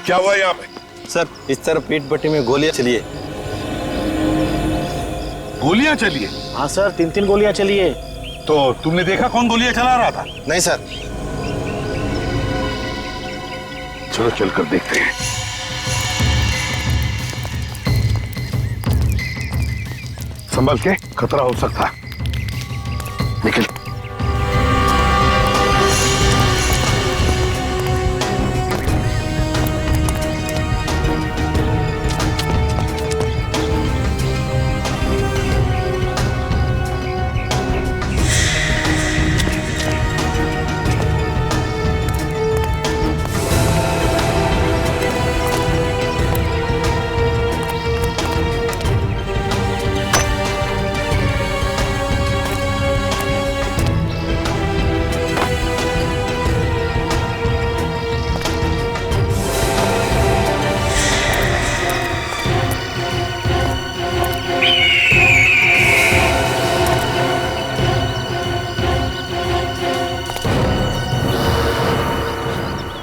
क्या हुआ यहाँ पे? सर इस तरफ पीठ पट्टी में गोलियां चली है। गोलियां चली है? हाँ सर, 3-3 गोलियां चली है। तो तुमने देखा कौन गोलियां चला रहा था? नहीं सर। चलो चलकर देखते हैं। संभल के, खतरा हो सकता है। निकल।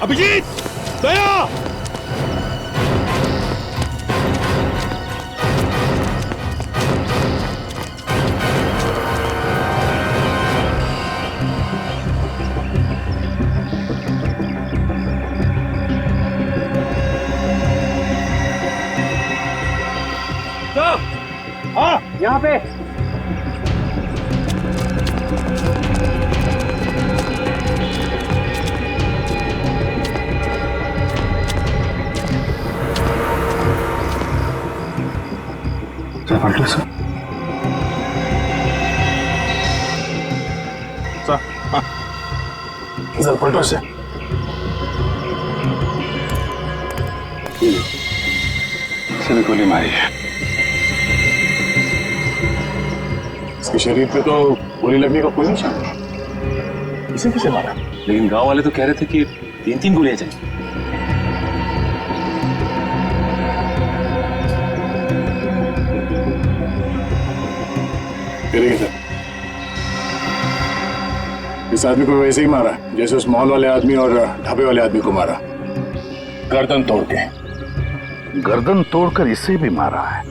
अभिजीत, दया! हाँ, यहाँ पे। सर पलटो से। इसने गोली मारी है। इसके शरीर पे तो गोली लगने का कोई निशान नहीं। इसे किसे मारा? लेकिन गांव वाले तो कह रहे थे कि 3-3 गोलियां चली। इस आदमी को वैसे ही मारा जैसे उस मॉल वाले आदमी और ढाबे वाले आदमी को मारा, गर्दन तोड़ के। गर्दन तोड़कर इसे भी मारा है,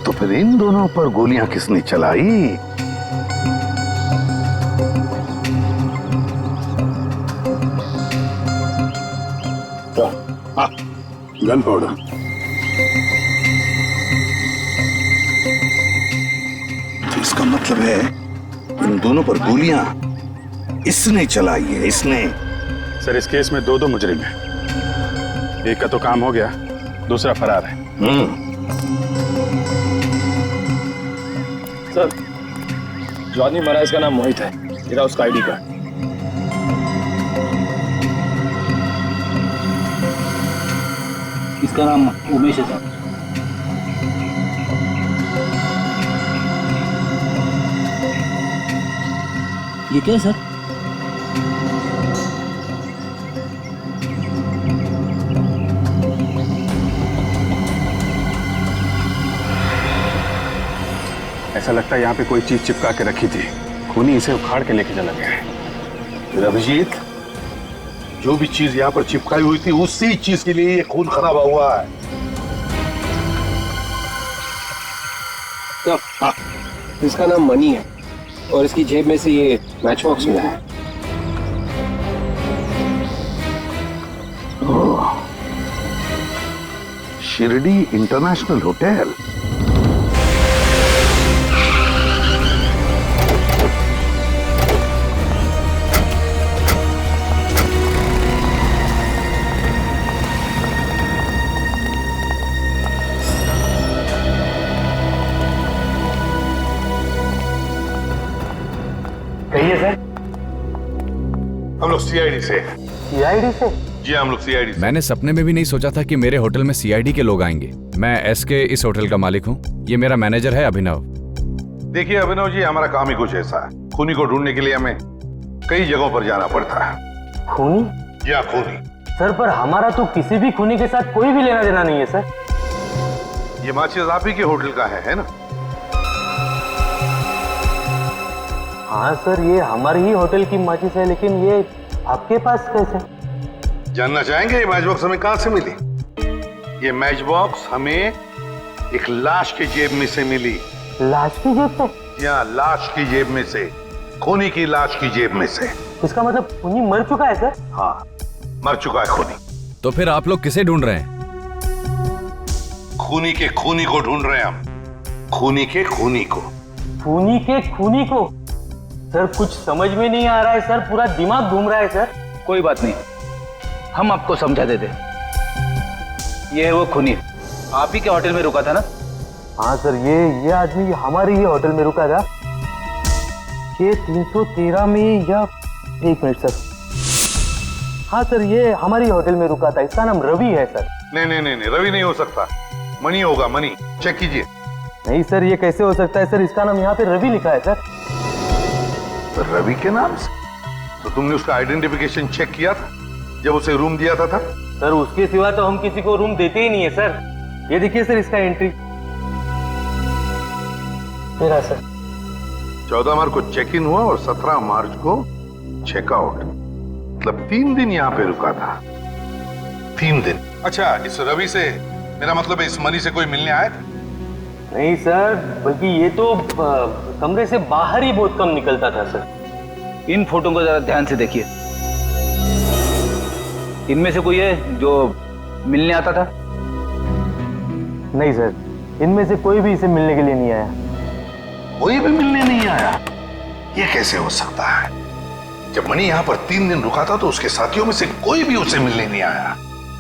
तो फिर इन दोनों पर गोलियां किसने चलाई? Gun powder. तो इसका मतलब है इन दोनों पर गोलियां इसने चलाई है, इसने। सर इस केस में 2 मुजरिम हैं। एक का तो काम हो गया, दूसरा फरार है। सर जो आदमी मरा इसका नाम मोहित है, ये रहा उसका आईडी कार्ड। इसका नाम उमेश है सर। ये क्या है सर? ऐसा लगता है यहाँ पे कोई चीज चिपका के रखी थी, खूनी इसे उखाड़ के लेके चला गया है। अभिजीत, जो भी चीज यहाँ पर चिपकाई हुई थी उसी चीज के लिए ये खून खराब हुआ है। हाँ, इसका नाम मनी है और इसकी जेब में से ये मैच बॉक्स मिला है। Shirdi international hotel. कहिए सर। हम लोग सीआईडी से। सीआईडी से? जी हम लोग सीआईडी से। मैंने सपने में भी नहीं सोचा था कि मेरे होटल में सीआईडी के लोग आएंगे। मैं एसके इस होटल का मालिक हूँ। ये मेरा मैनेजर है अभिनव। देखिए अभिनव जी, हमारा काम ही कुछ ऐसा है। खूनी को ढूंढने के लिए हमें कई जगहों पर जाना पड़ता है। खूनी? या खूनी? सर पर हमारा तो किसी भी खूनी के साथ कोई भी लेना देना नहीं है सर। ये माचिस आप ही के होटल का है ना? हाँ सर, ये हमारे ही होटल की माचिस है, लेकिन ये आपके पास कैसे? जानना चाहेंगे ये मैच बॉक्स हमें कहां से मिली? ये मैच बॉक्स हमें एक लाश की जेब में से मिली। लाश की जेब से? या लाश की जेब में से, खूनी की लाश की जेब में से। इसका मतलब खूनी मर चुका है सर? हाँ, मर चुका है खूनी। तो फिर आप लोग किसे ढूंढ रहे हैं? खूनी के खूनी को ढूंढ रहे हैं हम। खूनी के खूनी को। खूनी के खूनी को? सर कुछ समझ में नहीं आ रहा है सर, पूरा दिमाग घूम रहा है सर। कोई बात नहीं, हम आपको समझा देते। ये है वो खूनी, आप ही के होटल में रुका था ना? हाँ सर, ये आदमी हमारे ही होटल में रुका था। ये 313 में, या एक मिनट सर, हाँ सर ये हमारी होटल में रुका था। इसका नाम रवि है सर। नहीं, रवि नहीं हो सकता, मणि होगा, मणि। चेक कीजिए। नहीं सर, ये कैसे हो सकता है सर? इसका नाम यहाँ पे रवि लिखा है सर। तो रवि के नाम से? तो तुमने उसका आइडेंटिफिकेशन चेक किया था जब उसे रूम दिया था? सर उसके सिवा तो हम किसी को रूम देते ही नहीं है सर। ये देखिए सर इसका एंट्री मेरा सर। 14 मार्च को चेक इन हुआ और 17 मार्च को चेकआउट। मतलब 3 दिन यहाँ पे रुका था। 3 दिन। अच्छा, इस रवि से, मेरा मतलब है इस मनी से कोई मिलने आया था? नहीं सर, बल्कि ये तो कमरे से बाहर ही बहुत कम निकलता था सर। इन फोटो को जरा ध्यान से देखिए। इनमें से कोई है जो मिलने आता था? नहीं सर, इनमें से कोई भी इसे मिलने के लिए नहीं आया। कोई भी मिलने नहीं आया? ये कैसे हो सकता है? जब मणि यहाँ पर 3 दिन रुका था तो उसके साथियों में से कोई भी उसे मिलने नहीं आया।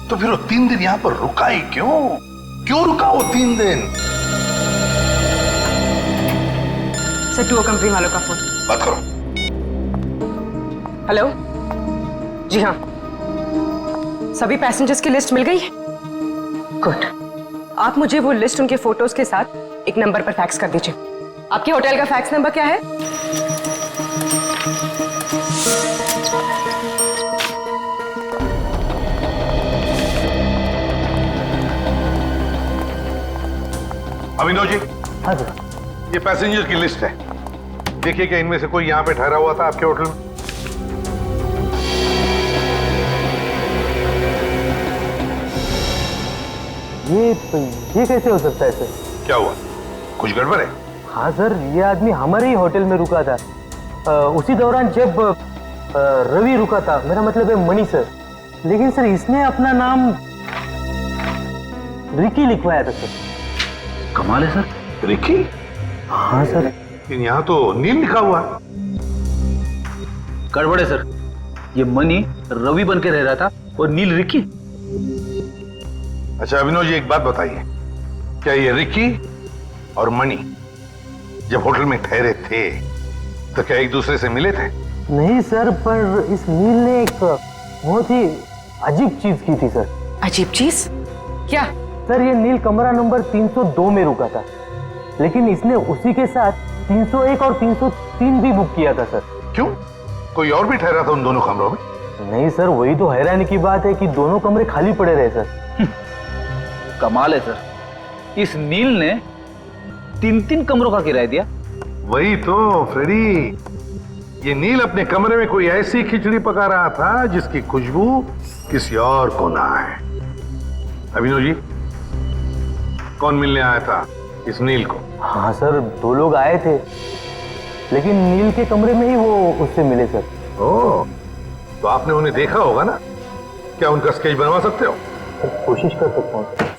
तो फिर वो 3 दिन यहाँ पर रुका ही क्यों रुका वो 3 दिन? सर, टूर कंपनी वालों का फोन। बात करो। हेलो, जी हाँ, सभी पैसेंजर्स की लिस्ट मिल गई है? गुड। आप मुझे वो लिस्ट उनके फोटोज के साथ एक नंबर पर फैक्स कर दीजिए। आपके होटल का फैक्स नंबर क्या है? अभिनव जी, हाँ सर। ये पैसेंजर की लिस्ट है। देखिए क्या इनमें से कोई यहाँ पे ठहरा हुआ था आपके होटल में? ये कैसे हो सकता है सर? क्या हुआ, कुछ गड़बड़ है? हाँ सर, ये आदमी हमारे ही होटल में रुका था। उसी दौरान जब रवि रुका था, मेरा मतलब है मणि सर। लेकिन सर इसने अपना नाम रिकी लिखवाया था सर। कमाल है सर। रिकी? हाँ सर। लेकिन यहाँ तो नील लिखा हुआ है। गड़बड़ है सर, ये मनी रवि बन के रह रहा था और नील रिकी। अच्छा अभिनव जी, एक बात बताइए, क्या ये रिकी और मणि जब होटल में ठहरे थे तो क्या एक दूसरे से मिले थे? नहीं सर, पर इस नील ने एक बहुत ही अजीब चीज की थी सर। अजीब चीज? क्या? सर ये नील कमरा नंबर 302 में रुका था, लेकिन इसने उसी के साथ 301 और 303 भी बुक किया था सर। क्यों, कोई और भी ठहरा था उन दोनों कमरों में? नहीं सर, वही तो हैरानी की बात है कि दोनों कमरे खाली पड़े रहे सर। कमाल है सर, इस नील ने 3 कमरों का किराया दिया। वही तो फ्रेडी, ये नील अपने कमरे में कोई ऐसी खिचड़ी पका रहा था जिसकी खुशबू किसी और को ना आए। अभिनव जी, कौन मिलने आया था इस नील को? हाँ सर, 2 लोग आए थे, लेकिन नील के कमरे में ही वो उससे मिले सर। ओह, तो आपने उन्हें देखा होगा ना? क्या उनका स्केच बनवा सकते हो? कोशिश कर सकता हूँ।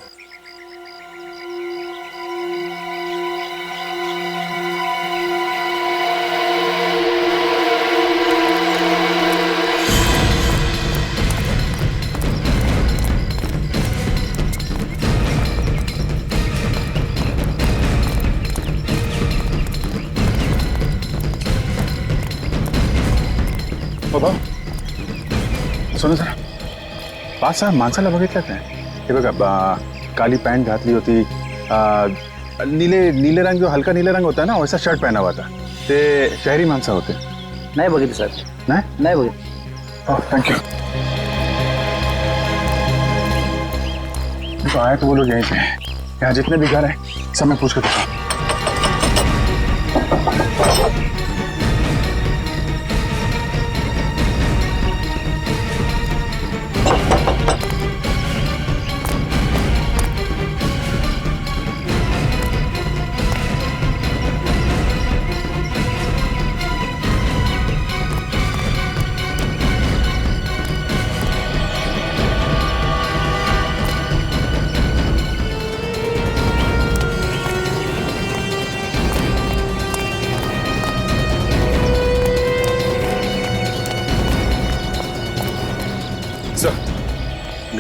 बाबा सोनू सर, पाच सहा माणसाला बघितलं काय? हे बघा, काली पैंट घातली होती, नीले रंग, जो हल्का नीले रंग होता है ना, वैसा शर्ट पहना हुआ था। ते शहरी माणसं होते। नाही बघितलं सर, नाही बघितलं। Thank you. तो आए तो वो लोग यहीं पे हैं। यहाँ जितने भी घर हैं सब मैं पूछ कर देखा।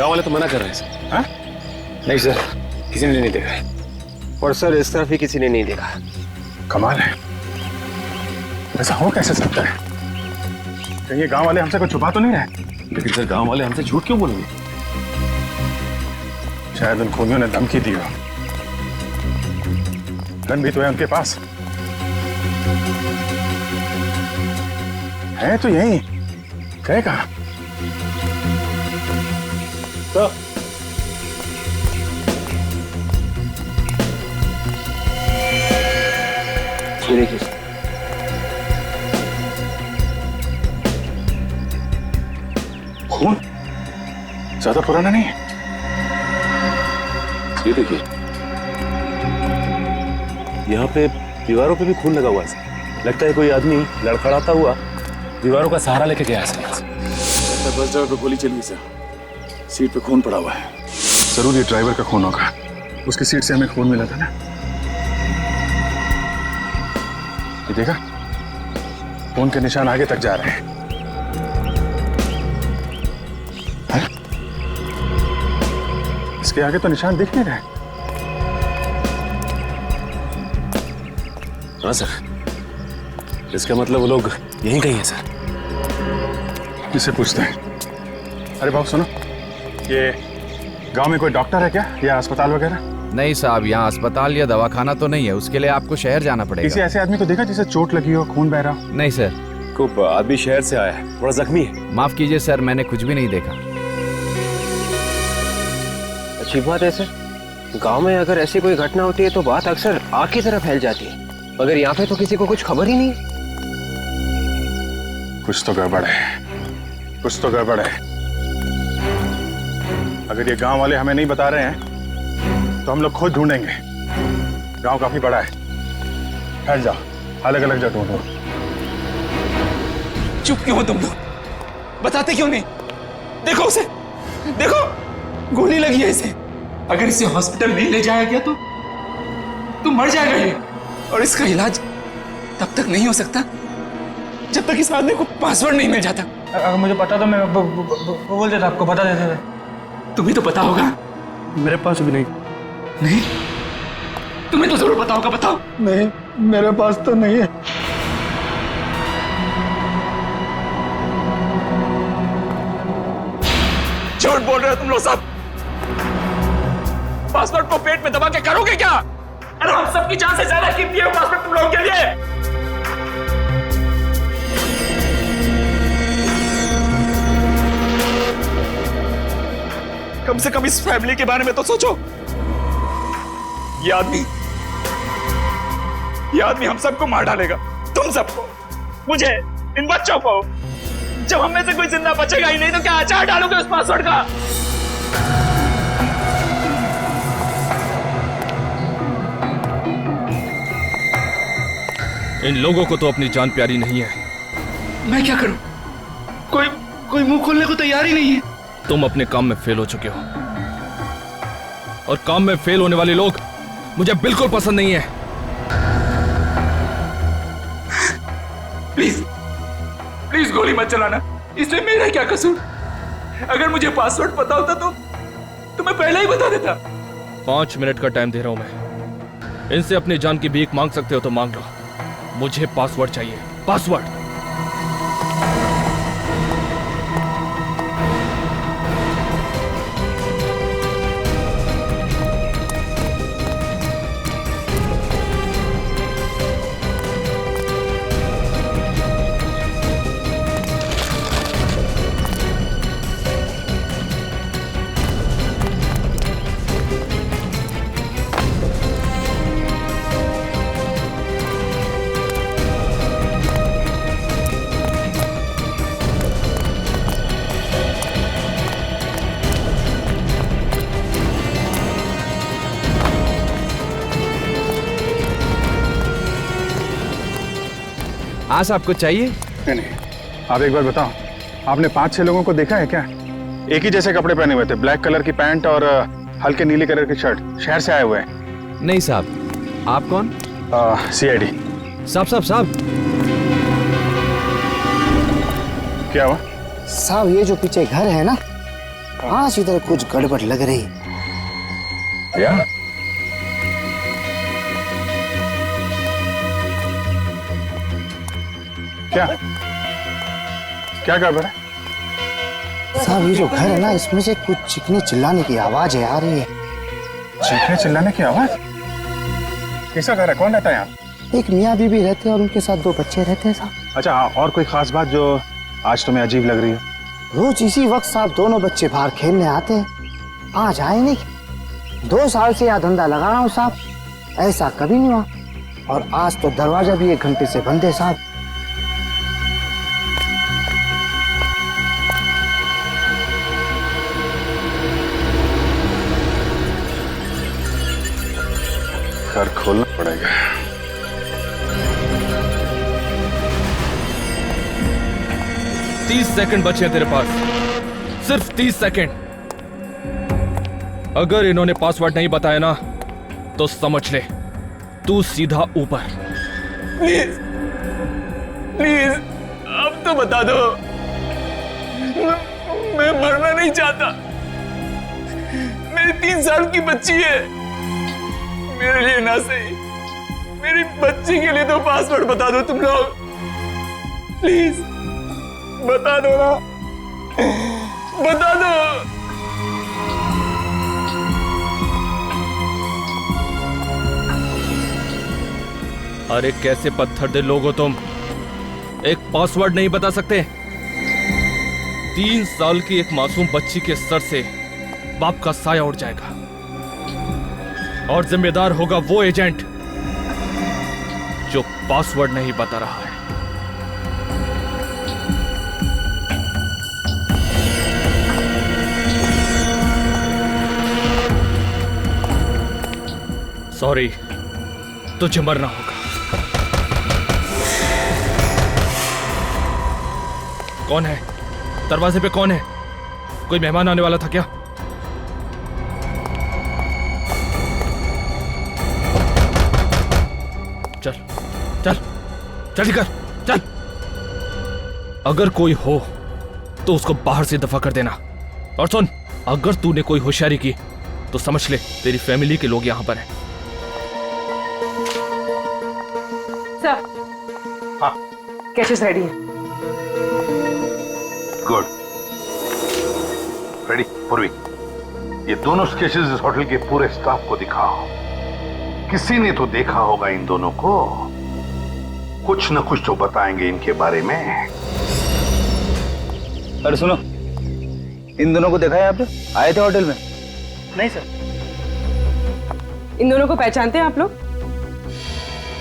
गांव वाले तो मना कर रहे हैं सर। हाँ? नहीं सर, किसी ने नहीं देखा। और सर इस तरफ भी किसी ने नहीं देखा। कमाल है, ऐसा हो कैसे सकता है? कहीं ये गांव वाले हमसे कुछ छुपा तो नहीं रहे? लेकिन सर गांव वाले हमसे झूठ क्यों बोलेंगे? शायद उन खूनियों ने धमकी दी हो। गन भी तो है उनके पास। है तो यही, गए कहाँ? तो ये देखिए सर। खून ज्यादा पुराना नहीं है। ये देखिए, यहाँ पे दीवारों पे भी खून लगा हुआ है। लगता है कोई आदमी लड़खड़ाता हुआ दीवारों का सहारा लेके गया है सर। बस ड्राइवर पे गोली चली सर, सीट पे खून पड़ा हुआ है। जरूर ये ड्राइवर का खून होगा, उसकी सीट से हमें खून मिला था ना। ये देखा, खून के निशान आगे तक जा रहे हैं। इसके आगे तो निशान दिख नहीं रहे। हाँ सर, इसका मतलब वो लोग यहीं कहीं हैं सर। इससे पूछते हैं। अरे बाबू सुनो, ये गांव में कोई डॉक्टर है क्या, या अस्पताल वगैरह? नहीं साहब, यहाँ अस्पताल या दवाखाना तो नहीं है, उसके लिए आपको शहर जाना किसी पड़ेगा। ऐसे आदमी को देखा जिसे चोट लगी हो, खून बह रहा हो? नहीं सर। को आदमी शहर से आया है, थोड़ा जख्मी है। माफ कीजिए सर, मैंने कुछ भी नहीं देखा। अच्छी बात है सर, गांव में अगर ऐसी कोई घटना होती है तो बात अक्सर आग की तरफ फैल जाती है, मगर यहाँ पे तो किसी को कुछ खबर ही नहीं। कुछ तो गड़बड़ है, कुछ तो गड़बड़ है। अगर ये गांव वाले हमें नहीं बता रहे हैं तो हम लोग खुद ढूंढेंगे। गांव काफी बड़ा है, फैल जाओ, अलग अलग जगह ढूंढो। चुप क्यों हो तुम लोग? बताते क्यों नहीं? देखो उसे, देखो गोली लगी है इसे। अगर इसे हॉस्पिटल नहीं ले जाया गया तो मर जाएगा ये, और इसका इलाज तब तक नहीं हो सकता जब तक इस आदमी को पासवर्ड नहीं मिल जाता। अगर मुझे पता तो मैं बोल देता, आपको बता देता। तुम्हें तो पता होगा। मेरे पास भी नहीं। नहीं, तुम्हें तो जरूर पता होगा। बताओ। नहीं, मेरे पास तो नहीं है। झूठ बोल रहे हो तुम लोग सब। पासवर्ड को पेट में दबा के करोगे क्या? अरे हम सबकी जान से ज्यादा कीमती है पासवर्ड तुम लोगों के लिए। कम से कम इस फैमिली के बारे में तो सोचो। ये आदमी हम सबको मार डालेगा, तुम सबको, मुझे, इन बच्चों को। जब हम में से कोई जिंदा बचेगा ही नहीं तो क्या अचार डालोगे उस पासवर्ड का? इन लोगों को तो अपनी जान प्यारी नहीं है। मैं क्या करूं? कोई मुंह खोलने को तैयार ही नहीं है। तुम अपने काम में फेल हो चुके हो, और काम में फेल होने वाले लोग मुझे बिल्कुल पसंद नहीं है। प्लीज गोली मत चलाना, इसमें मेरा क्या कसूर? अगर मुझे पासवर्ड पता होता तो मैं पहले ही बता देता। 5 मिनट का टाइम दे रहा हूं मैं। इनसे अपनी जान की भीख मांग सकते हो तो मांग लो, मुझे पासवर्ड चाहिए, पासवर्ड। हाँ साहब, कुछ चाहिए? नहीं, आप एक बार बताओ, आपने 5-6 लोगों को देखा है क्या? एक ही जैसे कपड़े पहने हुए थे, ब्लैक कलर की पैंट और हल्के नीले कलर की शर्ट, शहर से आए हुए हैं। नहीं साहब। आप कौन? CID। साहब क्या हुआ? साहब, ये जो पीछे घर है ना, आज इधर कुछ गड़बड़ लग रही। या क्या क्या गड़बड़ है? साहब ये जो घर है ना, इसमें से कुछ चीखने चिल्लाने की आवाजें आ रही है। चीखने चिल्लाने की आवाज? किसका घर है? कौन रहता है यहाँ? एक मियाँ बीबी रहते हैं और उनके साथ 2 बच्चे रहते हैं साहब। अच्छा हाँ, और कोई खास बात जो आज तुम्हें अजीब लग रही है? रोज इसी वक्त साहब दोनों बच्चे बाहर खेलने आते हैं, आज आए नहीं। 2 साल से यह धंधा लगा रहा हूँ साहब, ऐसा कभी नहीं हुआ। और आज तो दरवाजा भी 1 घंटे से बंद है साहब। घर खोलना पड़ेगा। तीस सेकंड बचे हैं तेरे पास, सिर्फ 30 सेकंड। अगर इन्होंने पासवर्ड नहीं बताया ना तो समझ ले तू सीधा ऊपर। प्लीज प्लीज अब तो बता दो, मैं मरना नहीं चाहता। मेरी 3 साल की बच्ची है, मेरे लिए ना सही मेरी बच्ची के लिए तो पासवर्ड बता दो तुम लोग, प्लीज बता दो ना, बता दो। अरे कैसे पत्थर दे लोग हो तुम, एक पासवर्ड नहीं बता सकते? 3 साल की एक मासूम बच्ची के सर से बाप का साया उड़ जाएगा और जिम्मेदार होगा वो एजेंट जो पासवर्ड नहीं बता रहा है। सॉरी, तुझे मरना होगा। कौन है? दरवाजे पे कौन है? कोई मेहमान आने वाला था क्या? चल चल जल्दी कर, चल। अगर कोई हो तो उसको बाहर से दफा कर देना। और सुन, अगर तूने कोई होशियारी की तो समझ ले तेरी फैमिली के लोग यहां पर हैं। सर, हाँ कैशेस रेडी है। गुड। रेडी पूर्वी, ये दोनों स्केचेस इस होटल के पूरे स्टाफ को दिखाओ। किसी ने तो देखा होगा इन दोनों को, कुछ न कुछ तो बताएंगे इनके बारे में। अरे सुनो, इन दोनों को देखा है आपने? आए थे होटल में? नहीं सर। इन दोनों को पहचानते हैं आप लोग?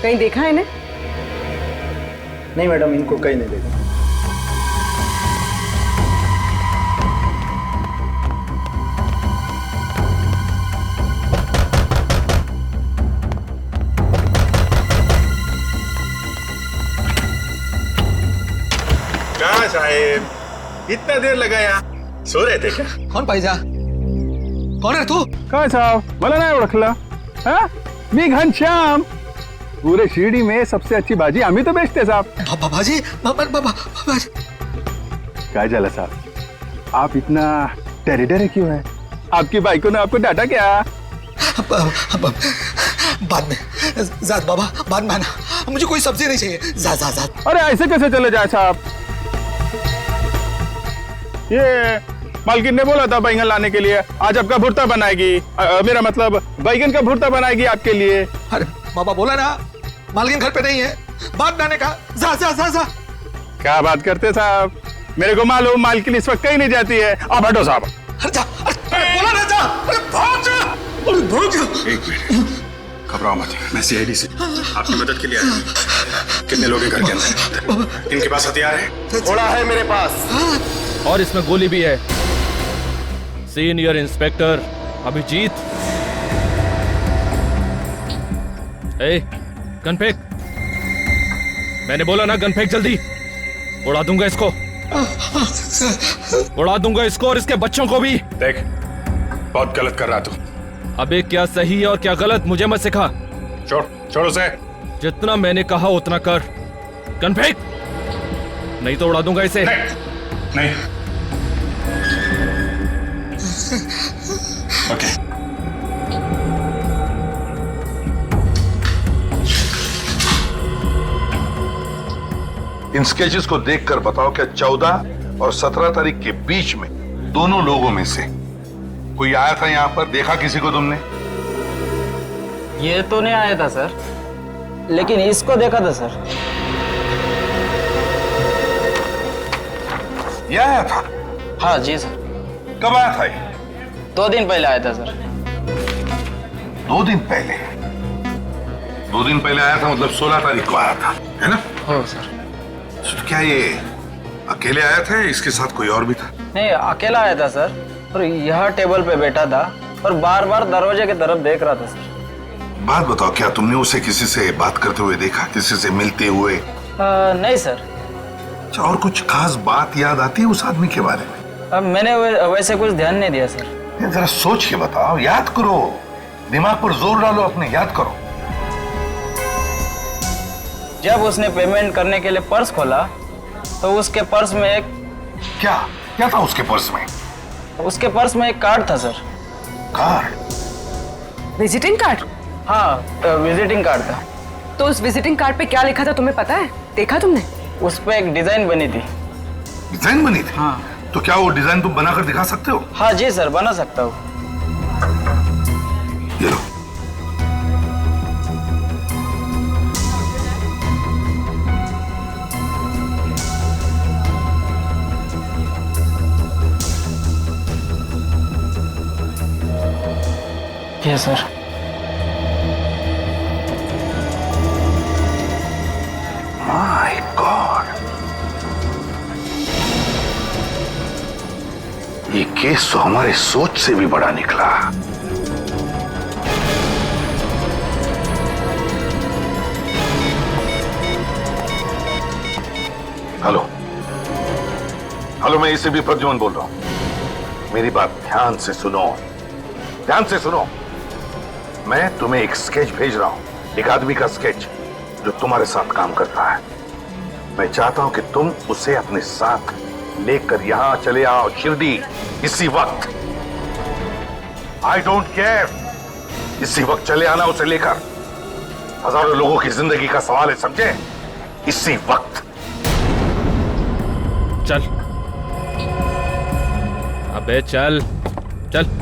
कहीं देखा है इन्हें? नहीं मैडम, इनको कहीं नहीं देखा। क्या साहेब, इतना देर लगा यहाँ? सो रहे थे क्या? कौन पाईजा? कौन है तू? काय साहब, मला नाही ओळखलं? हाँ? मी घनश्याम। पूरे शिरडी में सबसे अच्छी भाजी आम्ही तो बेचते साहब। बाबाजी, बाबाजी। काय झालं साहब, आप इतना डरे डरे क्यों हैं? आपकी बाइको ने आपको डांटा क्या? बाद में जात बाबा, बाद में आना, मुझे कोई सब्जी नहीं चाहिए। जात। अरे ऐसे कैसे चले जाए साहब? ये मालकिन ने बोला था बैंगन लाने के लिए, आज आपका भुर्ता बनाएगी। मेरा मतलब बैंगन का भुर्ता बनाएगी आपके लिए। अरे बाबा बोला ना, मालकिन घर पे नहीं है, बाद में आने का। जा। क्या बात करते साहब, मेरे को मालूम मालकिन इस वक्त कहीं नहीं जाती है। आप हटो साहब। अरे जा, अरे बोला ना जा, अरे भाग जा, अरे भाग जा। एक मिनट, घबराओ मत, मैं सीआईडी से आपकी मदद के लिए आया हूं। कितने लोग हैं घर के अंदर? इनके पास हथियार है? थोड़ा है मेरे पास, और इसमें गोली भी है। Senior inspector Abhijit. गन फेंक। मैंने बोला ना गन फेंक जल्दी, उड़ा दूंगा इसको। उड़ा दूंगा इसको और इसके बच्चों को भी। देख, बहुत गलत कर रहा तू। अबे क्या सही है और क्या गलत मुझे मत सिखा। छोड़ उसे। जितना मैंने कहा उतना कर। गन फेंक, नहीं तो उड़ा दूंगा इसे। नहीं। ओके। इन स्केचेस को देखकर बताओ क्या 14 और 17 तारीख के बीच में दोनों लोगों में से कोई आया था यहाँ पर? देखा किसी को तुमने? ये तो नहीं आया था सर, लेकिन इसको देखा था सर। ये आया था? हाँ जी सर। कब आया था ये? 2 दिन पहले आया था सर। 2 दिन पहले? 2 दिन पहले आया था मतलब 16 तारीख को आया था, है ना? हो सर। तो क्या ये अकेले आया था या इसके साथ कोई और भी था? नहीं, अकेला आया था सर, और यह टेबल पे बैठा था और बार बार दरवाजे की तरफ देख रहा था सर। बात बताओ, क्या तुमने उसे किसी से बात करते हुए देखा, किसी से मिलते हुए? नहीं सर। अच्छा, और कुछ खास बात याद आती है उस आदमी के बारे में? मैंने वैसे कुछ ध्यान नहीं दिया सर। जरा सोच के बताओ, याद करो, दिमाग पर जोर डालो अपने, याद करो। जब उसने पेमेंट करने के लिए पर्स खोला तो उसके पर्स में एक क्या था उसके पर्स में? उसके पर्स में एक कार्ड था सर। कार्ड? Visiting card? हाँ, विजिटिंग कार्ड था। तो उस विजिटिंग कार्ड पे क्या लिखा था तुम्हें पता है? देखा तुमने? उस पे एक डिजाइन बनी थी। डिजाइन बनी थी? हाँ। तो क्या वो डिजाइन तुम बनाकर दिखा सकते हो? हाँ जी सर, बना सकता हूँ। ये लो। ये सर। माय गॉड, ये केस तो हमारे सोच से भी बड़ा निकला। हेलो हेलो, मैं इसे भी प्रद्युमन बोल रहा हूं। मेरी बात ध्यान से सुनो, ध्यान से सुनो। मैं तुम्हें एक स्केच भेज रहा हूं, एक आदमी का स्केच जो तुम्हारे साथ काम करता है। मैं चाहता हूं कि तुम उसे अपने साथ लेकर यहां चले आओ, शिरडी, इसी वक्त। आई डोंट केयर, इसी वक्त चले आना उसे लेकर। हजारों लोगों की जिंदगी का सवाल है, समझे? इसी वक्त चल, अबे चल चल।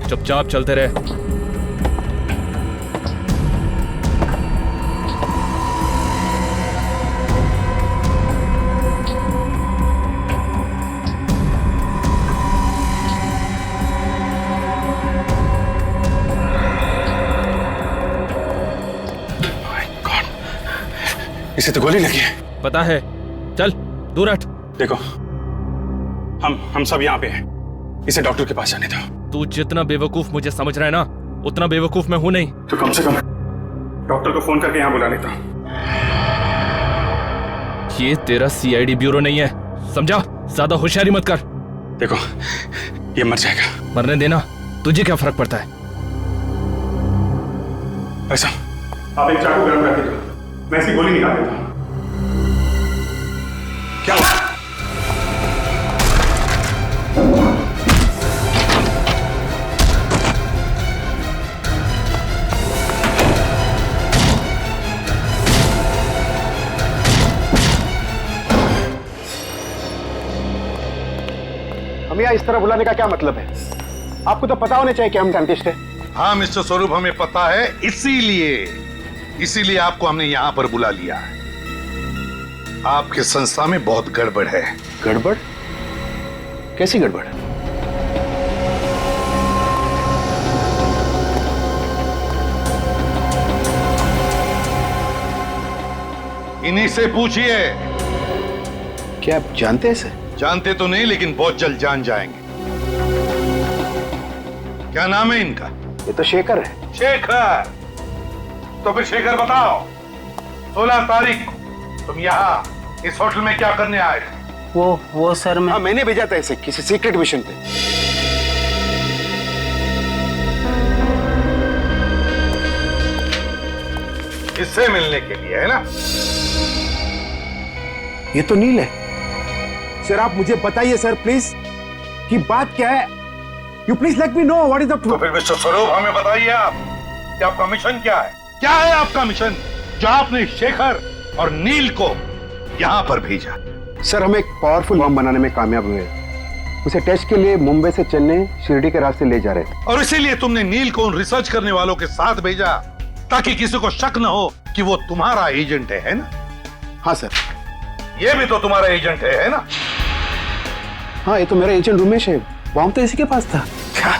चुपचाप चलते रहे। इसे तो गोली लगी है। पता है, चल दूर हट। देखो, हम सब यहाँ पे हैं। इसे डॉक्टर के पास जाने दो। तू जितना बेवकूफ मुझे समझ रहा है ना, उतना बेवकूफ मैं हूं नहीं। तो कम से कम डॉक्टर को फोन करके यहाँ बुला लेता। ये तेरा सीआईडी ब्यूरो नहीं है, समझा? ज्यादा होशियारी मत कर। देखो, ये मर जाएगा। मरने देना, तुझे क्या फर्क पड़ता है? ऐसा, आप एक चाकू गर्म रख दो, मैं इसकी गोली निकाल देता हूँ। क्या हुआ? हम यहाँ इस तरह बुलाने का क्या मतलब है? आपको तो पता होना चाहिए कि हम साइंटिस्ट हैं। हाँ मिस्टर स्वरूप, हमें पता है, इसीलिए आपको हमने यहां पर बुला लिया है। आपके संस्था में बहुत गड़बड़ है। गड़बड़? कैसी गड़बड़? इन्हीं से पूछिए। क्या आप जानते हैं इसे? जानते तो नहीं, लेकिन बहुत जल्द जान जाएंगे। क्या नाम है इनका? ये तो शेखर है। शेखर? तो फिर शेखर बताओ, 16 तारीख को तुम यहाँ इस होटल में क्या करने आए थे? वो सर मैं... हाँ, मैंने भेजा था इसे किसी सीक्रेट मिशन पे। इससे मिलने के लिए, है ना? ये तो नील है। सर आप मुझे बताइए सर प्लीज कि बात क्या है। You please let me know what is the तो फिर मिस्टर स्वरूप हमें बताइए आप कि आपका मिशन क्या है? क्या है आपका मिशन जो आपने शेखर और नील को यहाँ पर भेजा? सर हम एक पावरफुल बम बनाने में कामयाब हुए। उसे टेस्ट के लिए मुंबई से चेन्नई शिरडी के रास्ते ले जा रहे। और इसीलिए तुमने नील को उन रिसर्च करने वालों के साथ भेजा ताकि किसी को शक न हो कि वो तुम्हारा एजेंट है ना? हाँ सर। ये भी तो तुम्हारा एजेंट है ना? हाँ ये तो मेरा एजेंट उमेश है। बॉम्ब तो इसी के पास था। क्या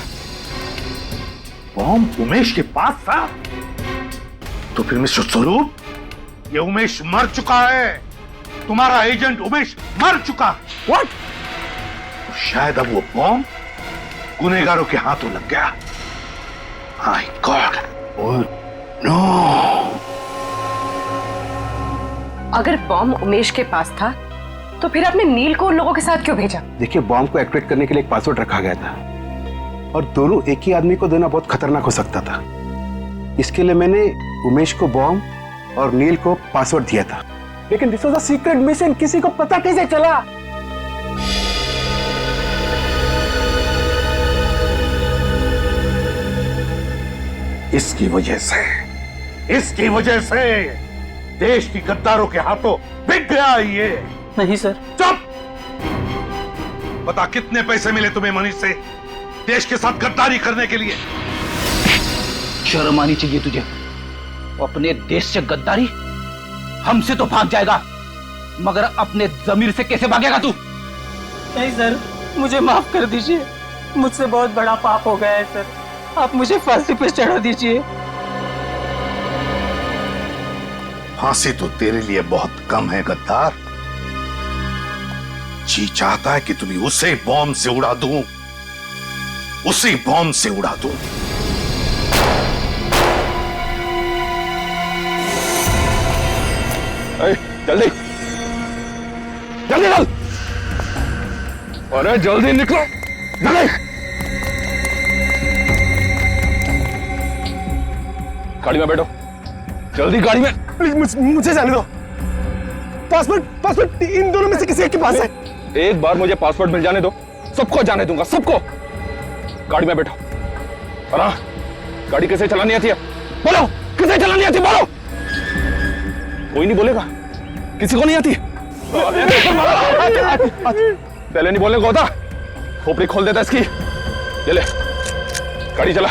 बॉम्ब उमेश के पास था? तो फिर मिस्टर स्वरूप ये उमेश मर चुका है। तुम्हारा एजेंट उमेश मर चुका है। व्हाट? तो शायद अब वो बॉम्ब गुनहगारों के हाथों लग गया। My God. Oh no. अगर बॉम्ब उमेश के पास था तो फिर आपने नील को उन लोगों के साथ क्यों भेजा? देखिए बॉम्ब को एक्टिवेट करने के लिए एक पासवर्ड रखा गया था और दोनों एक ही आदमी को देना बहुत खतरनाक हो सकता था। इसके लिए मैंने उमेश को बॉम्ब और नील को पासवर्ड दिया था। लेकिन this was a secret mission, किसी को पता कैसे चला? इसकी वजह से देश की गद्दारों के हाथों बिक गया ये। नहीं सर। चुप। बता कितने पैसे मिले तुम्हें मनीष से देश के साथ गद्दारी करने के लिए? शर्म आनी चाहिए तुझे। अपने देश से गद्दारी? हमसे तो भाग जाएगा मगर अपने जमीर से कैसे भागेगा तू? नहीं सर मुझे माफ कर दीजिए। मुझसे बहुत बड़ा पाप हो गया है सर। आप मुझे फांसी पे चढ़ा दीजिए। फांसी तो तेरे लिए बहुत कम है गद्दार। जी चाहता है कि तुम्हें उसे बॉम्ब से उड़ा दूं, उसी बॉम्ब से उड़ा दूं। जल्दी जल्दी चल। अरे जल्दी निकलो जल्दी। गाड़ी में बैठो जल्दी गाड़ी में। प्लीज मुझे जाने दो। पासवर्ड इन दोनों में से किसी एक के पास है। एक बार मुझे पासवर्ड मिल जाने दो, सबको जाने दूंगा, सबको। गाड़ी में बैठो। और हाँ, गाड़ी कैसे चलानी आती है बोलो? कैसे चलानी आती है बोलो? कोई नहीं बोलेगा? किसी को नहीं आती? पहले नहीं बोलने को होता? खोपड़ी खोल देता इसकी। ले गाड़ी चला।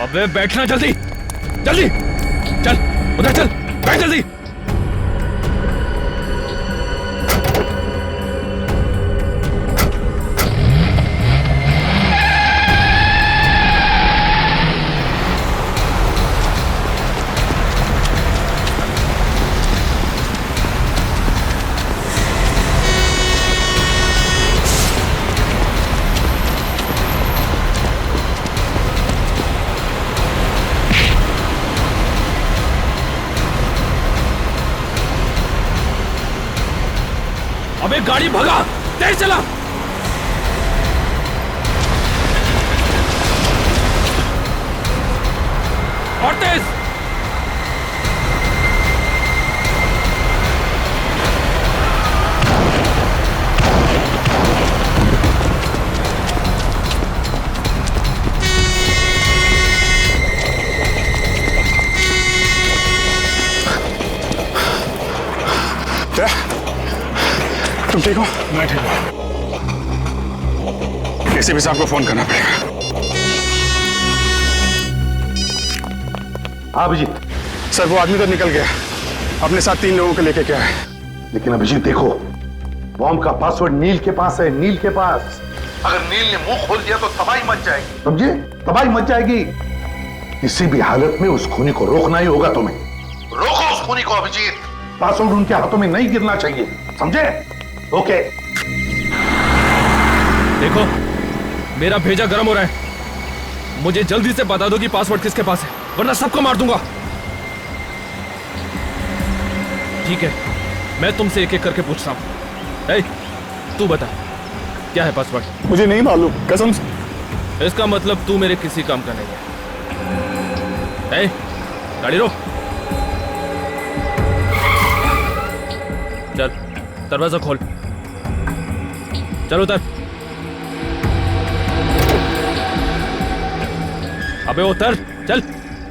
अबे बैठना जल्दी जल्दी। चल उधर चल, बैठ जल्दी। अबे गाड़ी भगा, तेज चला। और तेज। तुम ठीक हो? मैं ठीक हूं। किसी भी साहब को फोन करना पड़ेगा। अभिजीत। सर वो आदमी तो निकल गया, अपने साथ 3 लोगों को लेके क्या है। लेकिन अभिजीत देखो, बॉम्ब का पासवर्ड नील के पास है, नील के पास। अगर नील ने मुंह खोल दिया तो तबाही मच जाएगी, समझे? तबाही मच जाएगी। किसी भी हालत में उस खूनी को रोकना ही होगा तुम्हें। रोको उस खूनी को अभिजीत। पासवर्ड उनके हाथों में नहीं गिरना चाहिए, समझे? ओके। देखो मेरा भेजा गर्म हो रहा है, मुझे जल्दी से बता दो कि पासवर्ड किसके पास है, वरना सबको मार दूंगा। ठीक है, मैं तुमसे एक एक करके पूछता हूं। तू बता, क्या है पासवर्ड? मुझे नहीं मालूम, कसम से। इसका मतलब तू मेरे किसी काम का नहीं है। गाड़ी रोक। चल दरवाजा खोल। चल उतर। अबे उतर, चल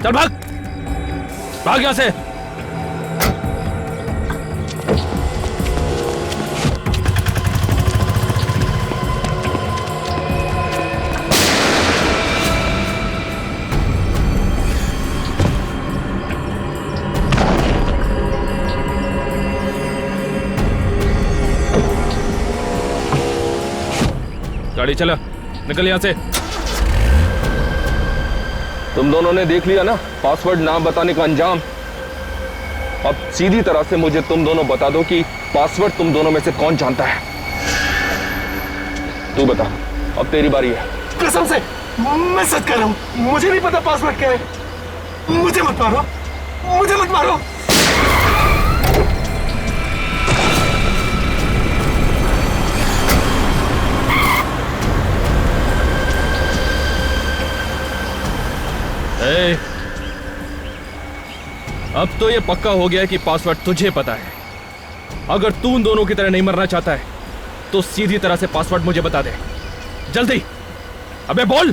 चल भाग, भाग यहां से। गाड़ी चला, निकल यहां से। तुम दोनों ने देख लिया ना पासवर्ड ना बताने का अंजाम। अब सीधी तरह से मुझे तुम दोनों बता दो कि पासवर्ड तुम दोनों में से कौन जानता है। तू बता, अब तेरी बारी है। कसम से मैं सच कह रहा हूं, मुझे नहीं पता पासवर्ड क्या है। मुझे मत मारो, मुझे मत मारो। अब तो ये पक्का हो गया है कि पासवर्ड तुझे पता है। अगर तू उन दोनों की तरह नहीं मरना चाहता है तो सीधी तरह से पासवर्ड मुझे बता दे, जल्दी। अबे बोल।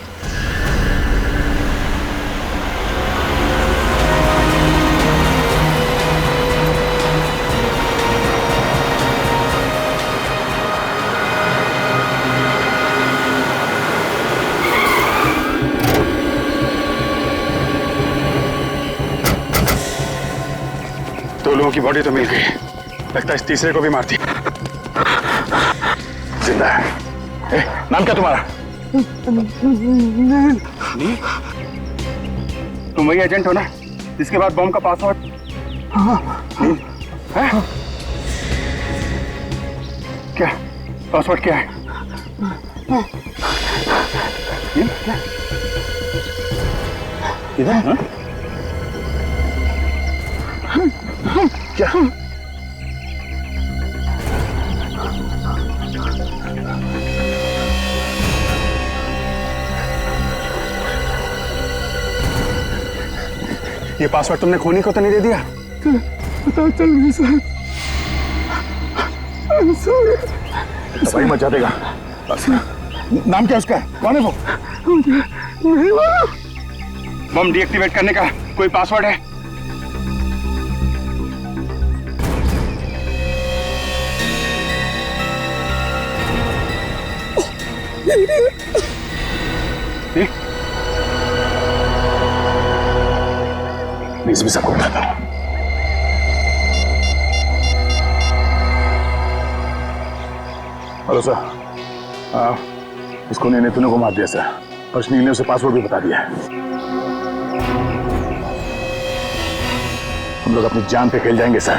दो लोगों की बॉडी तो मिल गई, लगता है इस तीसरे को भी मार दिया। जिंदा है। नाम क्या तुम्हारा? नील? तुम वही एजेंट हो ना जिसके बाद बॉम्ब का पासवर्ड? नील? है? क्या पासवर्ड क्या है? नील? इधर? हाँ? क्या? ये पासवर्ड तुमने खोनी को तो नहीं दे दिया? पता चल गई सर। दवाई मचा देगा। नाम क्या उसका? कौन है वो? नहीं मालूम। बम डीएक्टिवेट करने का कोई पासवर्ड है? प्लीज भी सबको बताता हूं। हेलो सर, इसको ने तूने को मार दिया सर, पर नील ने उसे पासवर्ड भी बता दिया है। हम लोग अपनी जान पे खेल जाएंगे सर,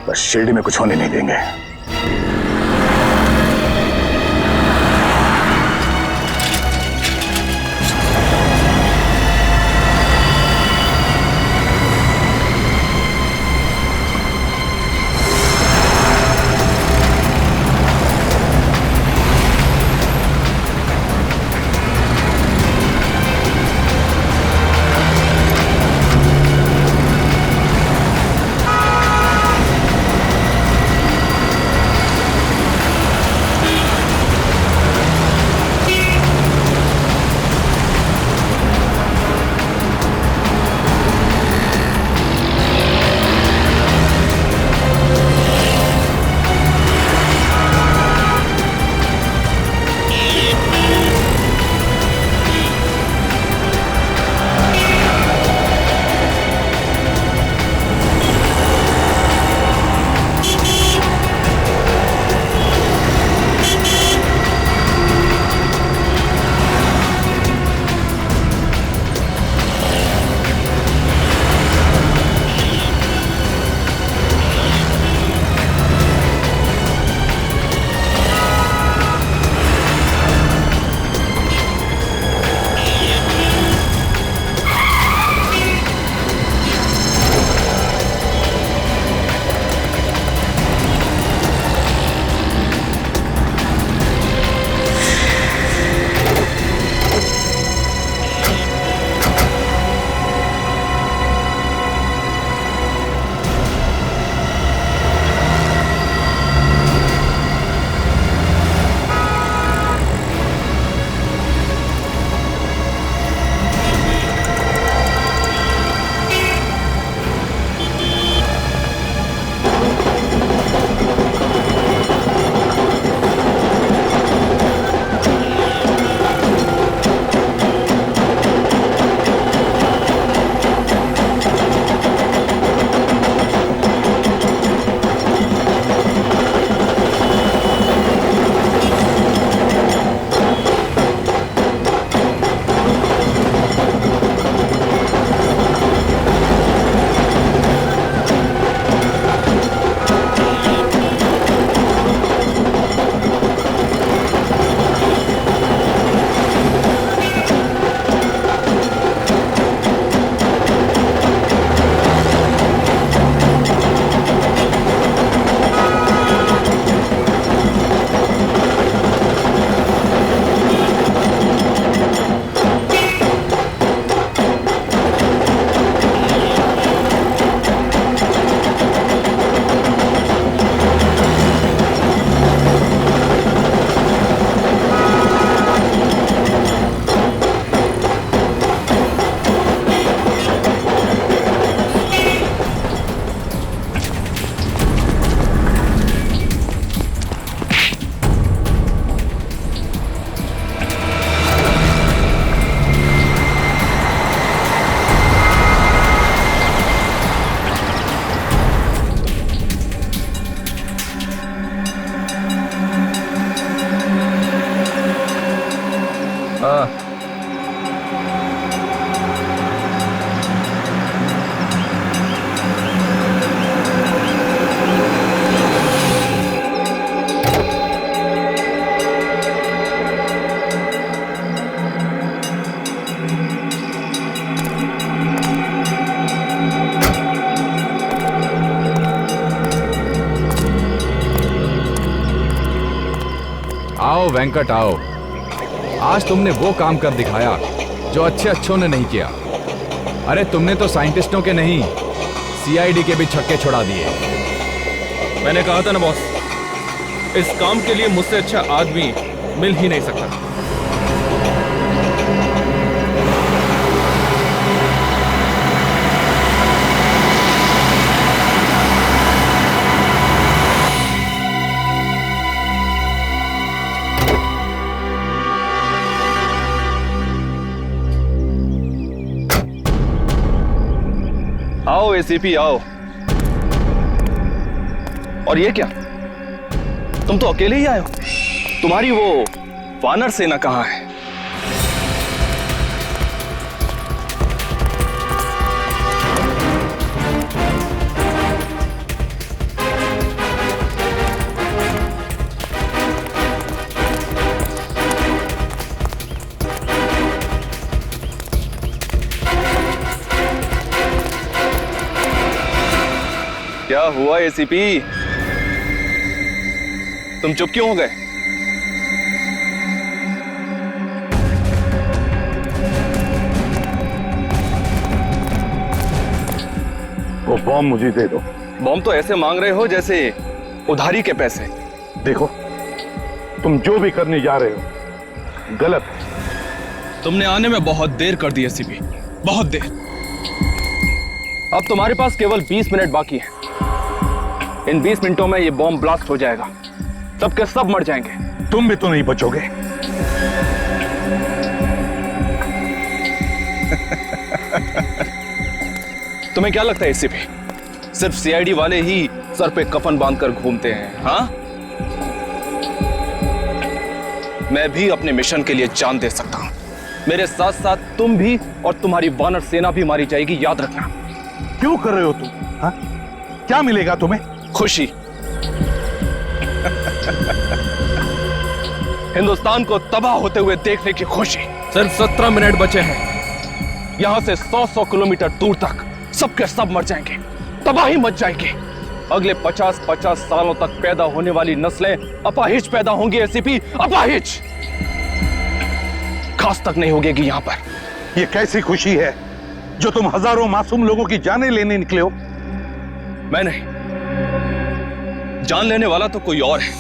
बस शिरडी में कुछ होने नहीं देंगे। हाँ। आओ वेंकट आओ। आज तुमने वो काम कर दिखाया जो अच्छे अच्छों ने नहीं किया। अरे तुमने तो साइंटिस्टों के नहीं, सीआईडी के भी छक्के छुड़ा दिए। मैंने कहा था ना बॉस, इस काम के लिए मुझसे अच्छा आदमी मिल ही नहीं सकता। आओ एसीपी आओ। और ये क्या, तुम तो अकेले ही आए हो? तुम्हारी वो वानर सेना कहां है? क्या हुआ एसीपी, तुम चुप क्यों हो गए? वो बॉम्ब मुझे दे दो। बॉम्ब तो ऐसे मांग रहे हो जैसे उधारी के पैसे। देखो, तुम जो भी करने जा रहे हो गलत है। तुमने आने में बहुत देर कर दी एसीपी, बहुत देर। अब तुम्हारे पास केवल 20 मिनट बाकी है। इन 20 मिनटों में ये बॉम्ब ब्लास्ट हो जाएगा, सबके सब मर जाएंगे। तुम भी तो नहीं बचोगे। तुम्हें क्या लगता है एसीपी, सिर्फ सीआईडी वाले ही सर पे कफन बांधकर घूमते हैं? हाँ, मैं भी अपने मिशन के लिए जान दे सकता हूं। मेरे साथ साथ तुम भी और तुम्हारी वानर सेना भी मारी जाएगी, याद रखना। क्यों कर रहे हो तुम? हाँ? क्या मिलेगा तुम्हें? खुशी। हिंदुस्तान को तबाह होते हुए देखने की खुशी। सिर्फ 17 मिनट बचे हैं। यहां से 100 किलोमीटर दूर तक सबके सब मर जाएंगे, तबाही मच जाएगी। अगले 50 सालों तक पैदा होने वाली नस्लें अपाहिज पैदा होंगी एसीपी, अपाहिज। खास तक नहीं होगी यहां पर। ये कैसी खुशी है जो तुम हजारों मासूम लोगों की जानें लेने निकले हो? मैं नहीं, जान लेने वाला तो कोई और है।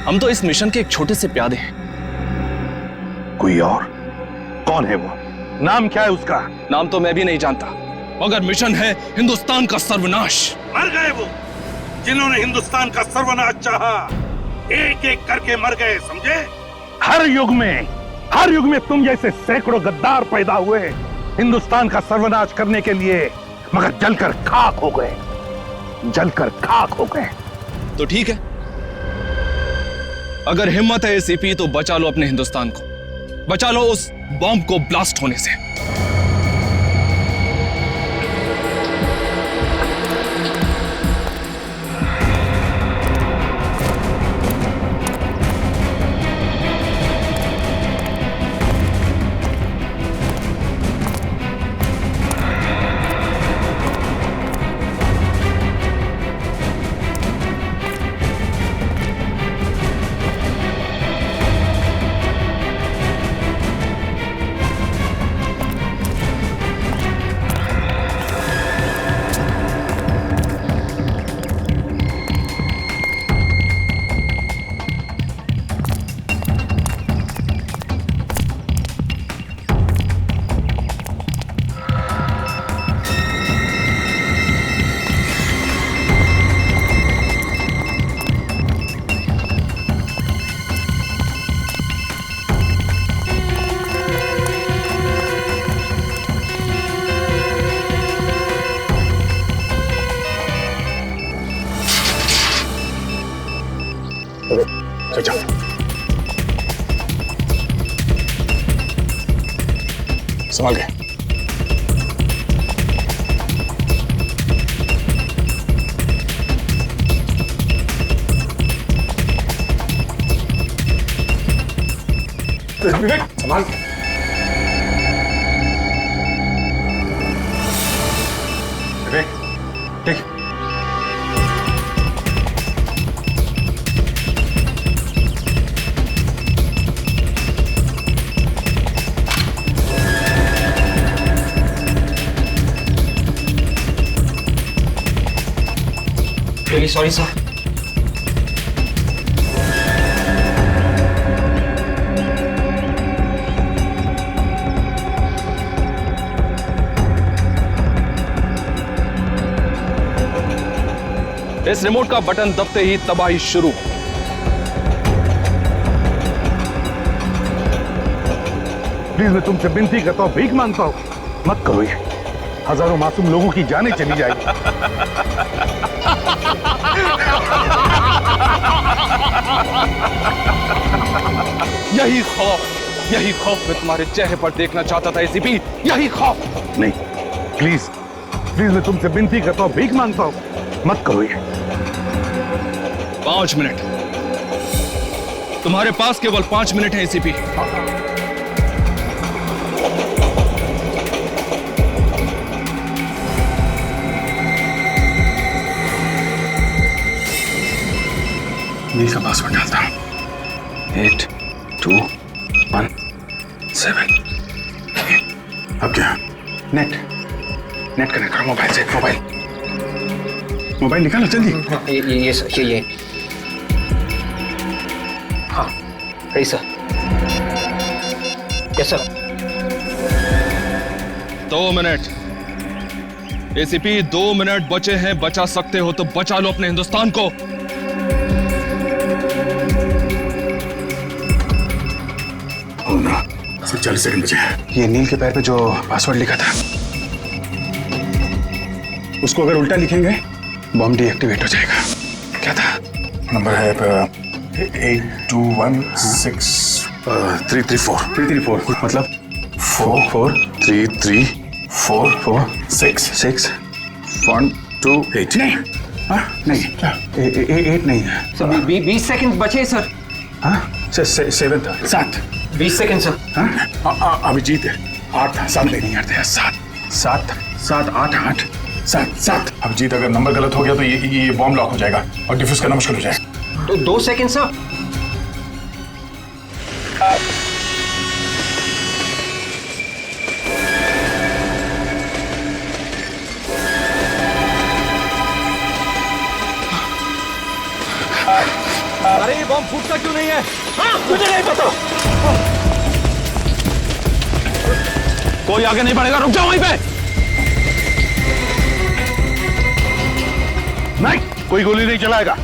हम तो इस मिशन के एक छोटे से प्यादे हैं। कोई और? कौन है वो? नाम क्या है उसका? नाम तो मैं भी नहीं जानता, मगर मिशन है हिंदुस्तान का सर्वनाश। मर गए वो जिन्होंने हिंदुस्तान का सर्वनाश चाहा। एक एक करके मर गए, समझे? हर युग में तुम जैसे सैकड़ों गद्दार पैदा हुए हिंदुस्तान का सर्वनाश करने के लिए, मगर जलकर खाक हो गए, जलकर खाक हो गए। तो ठीक है, अगर हिम्मत है एसीपी तो बचा लो अपने हिंदुस्तान को, बचा लो उस बॉम्ब को ब्लास्ट होने से। संभाल के। विवेक संभाल के। विवेक ठीक। Really sorry, sir. इस रिमोट का बटन दबते ही तबाही शुरू। प्लीज मैं तुमसे विनती करता हूँ, भीख मांगता हूँ, मत करो ये। हजारों मासूम लोगों की जानें चली जाएगी। यही खौफ मैं तुम्हारे चेहरे पर देखना चाहता था एसीपी, यही खौफ। नहीं प्लीज प्लीज मैं तुमसे विनती करता हूँ, भीख मांगता हूँ, मत करो ये। 5 मिनट, तुम्हारे पास केवल 5 मिनट है एसीपी। नील का पासवर्ड डालता हूं। 8 2 1 7। अब क्या? नेट कनेक्ट करो मोबाइल से। मोबाइल निकालो जल्दी। ये सर, ये हाँ सही sir. Yes sir. 2 minute ACP, 2 minute बचे हैं। बचा सकते हो तो बचा लो अपने हिंदुस्तान को। सिर्फ 40 सेकंड बचे हैं। ये नील के पैर पे जो पासवर्ड लिखा था, उसको अगर उल्टा लिखेंगे बॉम्ब डीएक्टिवेट हो जाएगा। क्या था? नंबर है 82163334 मतलब 4334466 128। नहीं हाँ नहीं 8 नहीं है सर। 20 सेकंड बचे सर। हाँ 7 था। 7 20 सेकंड सर। हाँ अभिजीत है 8 था। 7 नहीं यार 7 8 7। अभिजीत अगर नंबर गलत हो गया तो ये बॉम्ब लॉक हो जाएगा और डिफ्यूज करना मुश्किल हो जाएगा। तो 2 सेकंड सर। अरे ये बॉम्ब फूटता क्यों नहीं है? मुझे नहीं पता। कोई आगे नहीं बढ़ेगा, रुक जाओ वहीं पे। नहीं कोई गोली नहीं चलाएगा।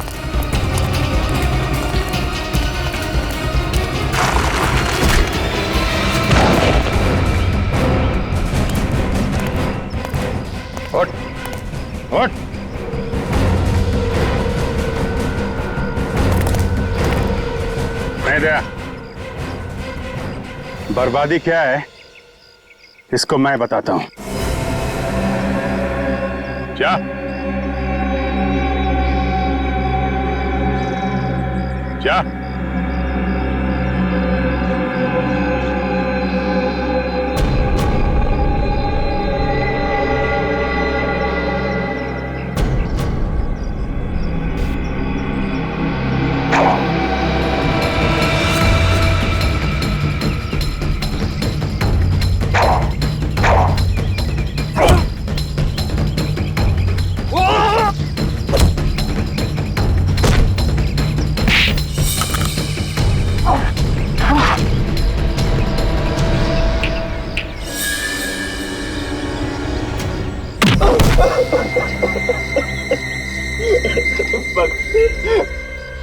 उठ मैं दया। बर्बादी क्या है इसको मैं बताता हूं। क्या क्या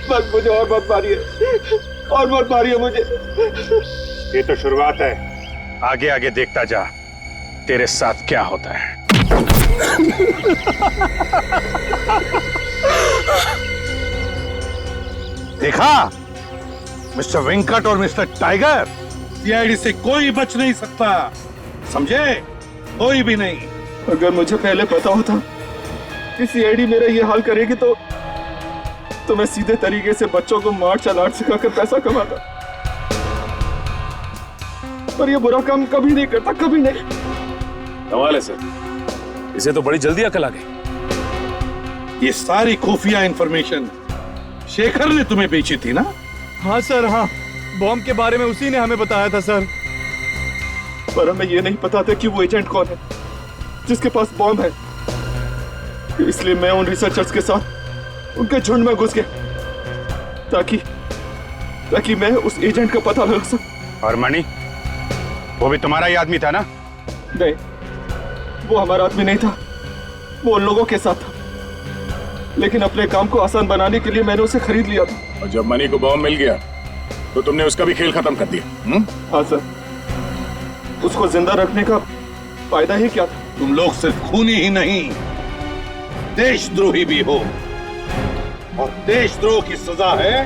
बस मुझे और मत मारिए, और मत मारिए मुझे। ये तो शुरुआत है, आगे आगे देखता जा तेरे साथ क्या होता है। देखा मिस्टर वेंकट और मिस्टर टाइगर, सीआईडी से कोई बच नहीं सकता। समझे? कोई भी नहीं। अगर मुझे पहले पता होता कि सीआईडी मेरा ये हाल करेगी तो मैं सीधे तरीके से बच्चों को मार्शल आर्ट सिखाकर पैसा कमाता। पर ये बुरा काम कभी नहीं करता, कभी नहीं। कमाल है सर, इसे तो बड़ी जल्दी अकल आ गई। ये सारी खुफिया इंफॉर्मेशन शेखर ने तुम्हें बेची थी ना? हाँ सर, हाँ। बॉम्ब के बारे में उसी ने हमें बताया था सर। पर हमें ये नहीं पता था कि वो एजेंट कौन है जिसके पास बॉम्ब है। इसलिए मैं उन रिसर्चर्स के साथ उनके झुंड में घुस गया ताकि मैं उस एजेंट का पता लगा सकूं। और मणि, वो भी तुम्हारा ही आदमी था ना? नहीं, वो हमारा आदमी नहीं था, वो उन लोगों के साथ था। लेकिन अपने काम को आसान बनाने के लिए मैंने उसे खरीद लिया था। और जब मनी को बॉम्ब मिल गया तो तुमने उसका भी खेल खत्म कर दिया। हाँ सर, उसको जिंदा रखने का फायदा ही क्या था? तुम लोग सिर्फ खूनी ही नहीं, देशद्रोही भी हो, और देशद्रोह की सजा है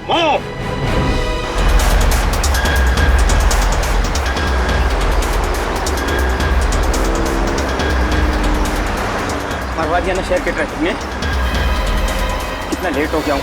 मौत। मरवा दिया ना शहर के ट्रैफिक में। कितना लेट हो गया हूँ।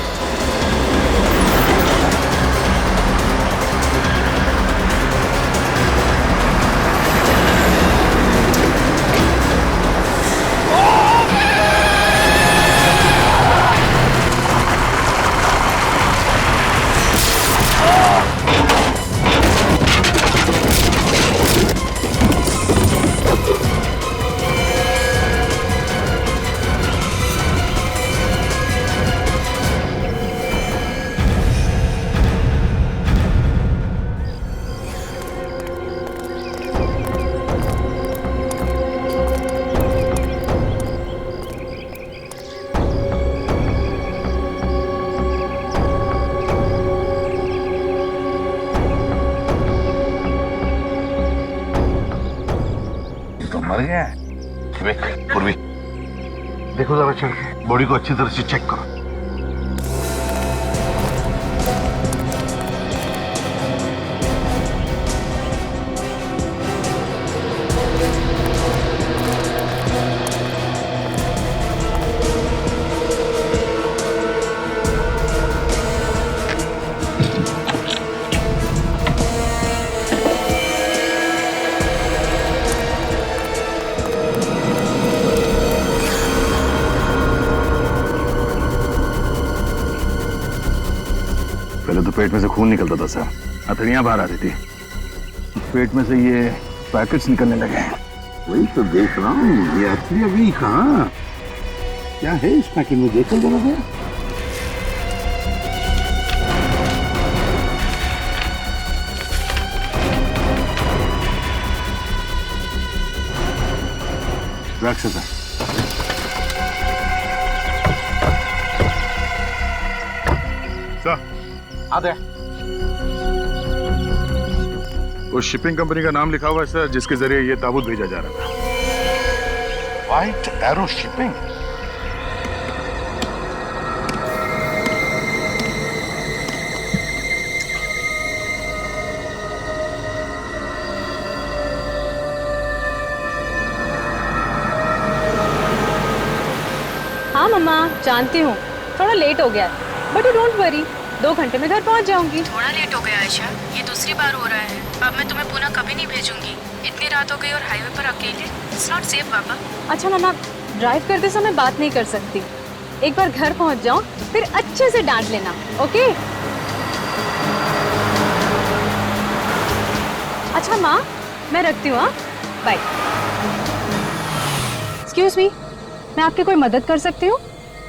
मर गया है। पूर्वी, देखो जरा चल के बॉडी को अच्छी तरह से चेक करो। पहले तो पेट में से खून निकलता था सर, हथेलियां बाहर आती थी। पेट में से ये पैकेट्स निकलने लगे हैं। वही तो देख रहा हूँ, ये हथेली अभी कहाँ? क्या है इस पैकेट में? देखो जरा भैया। ड्रग्स है सर। उस शिपिंग कंपनी का नाम लिखा हुआ है सर, जिसके जरिए ये ताबूत भेजा जा रहा था। White arrow shipping. हाँ मम्मा, जानती हूँ थोड़ा लेट हो गया है, बट यू डोंट वरी, 2 घंटे में घर पहुँच जाऊंगी। थोड़ा लेट हो गया आयशा, ये दूसरी बार हो रहा है। अब मैं तुम्हें पुनः कभी नहीं भेजूंगी। इतनी रात हो गई और हाईवे पर अकेले, इट्स नॉट सेफ पापा। अच्छा मम्मा, ड्राइव करते समय बात नहीं कर सकती। एक बार घर पहुँच जाओ फिर अच्छे से डांट लेना, ओके? अच्छा माँ, मैं रखती हूँ। हाँ, बाय। एक्सक्यूज मी, मैं आपकी कोई मदद कर सकती हूँ?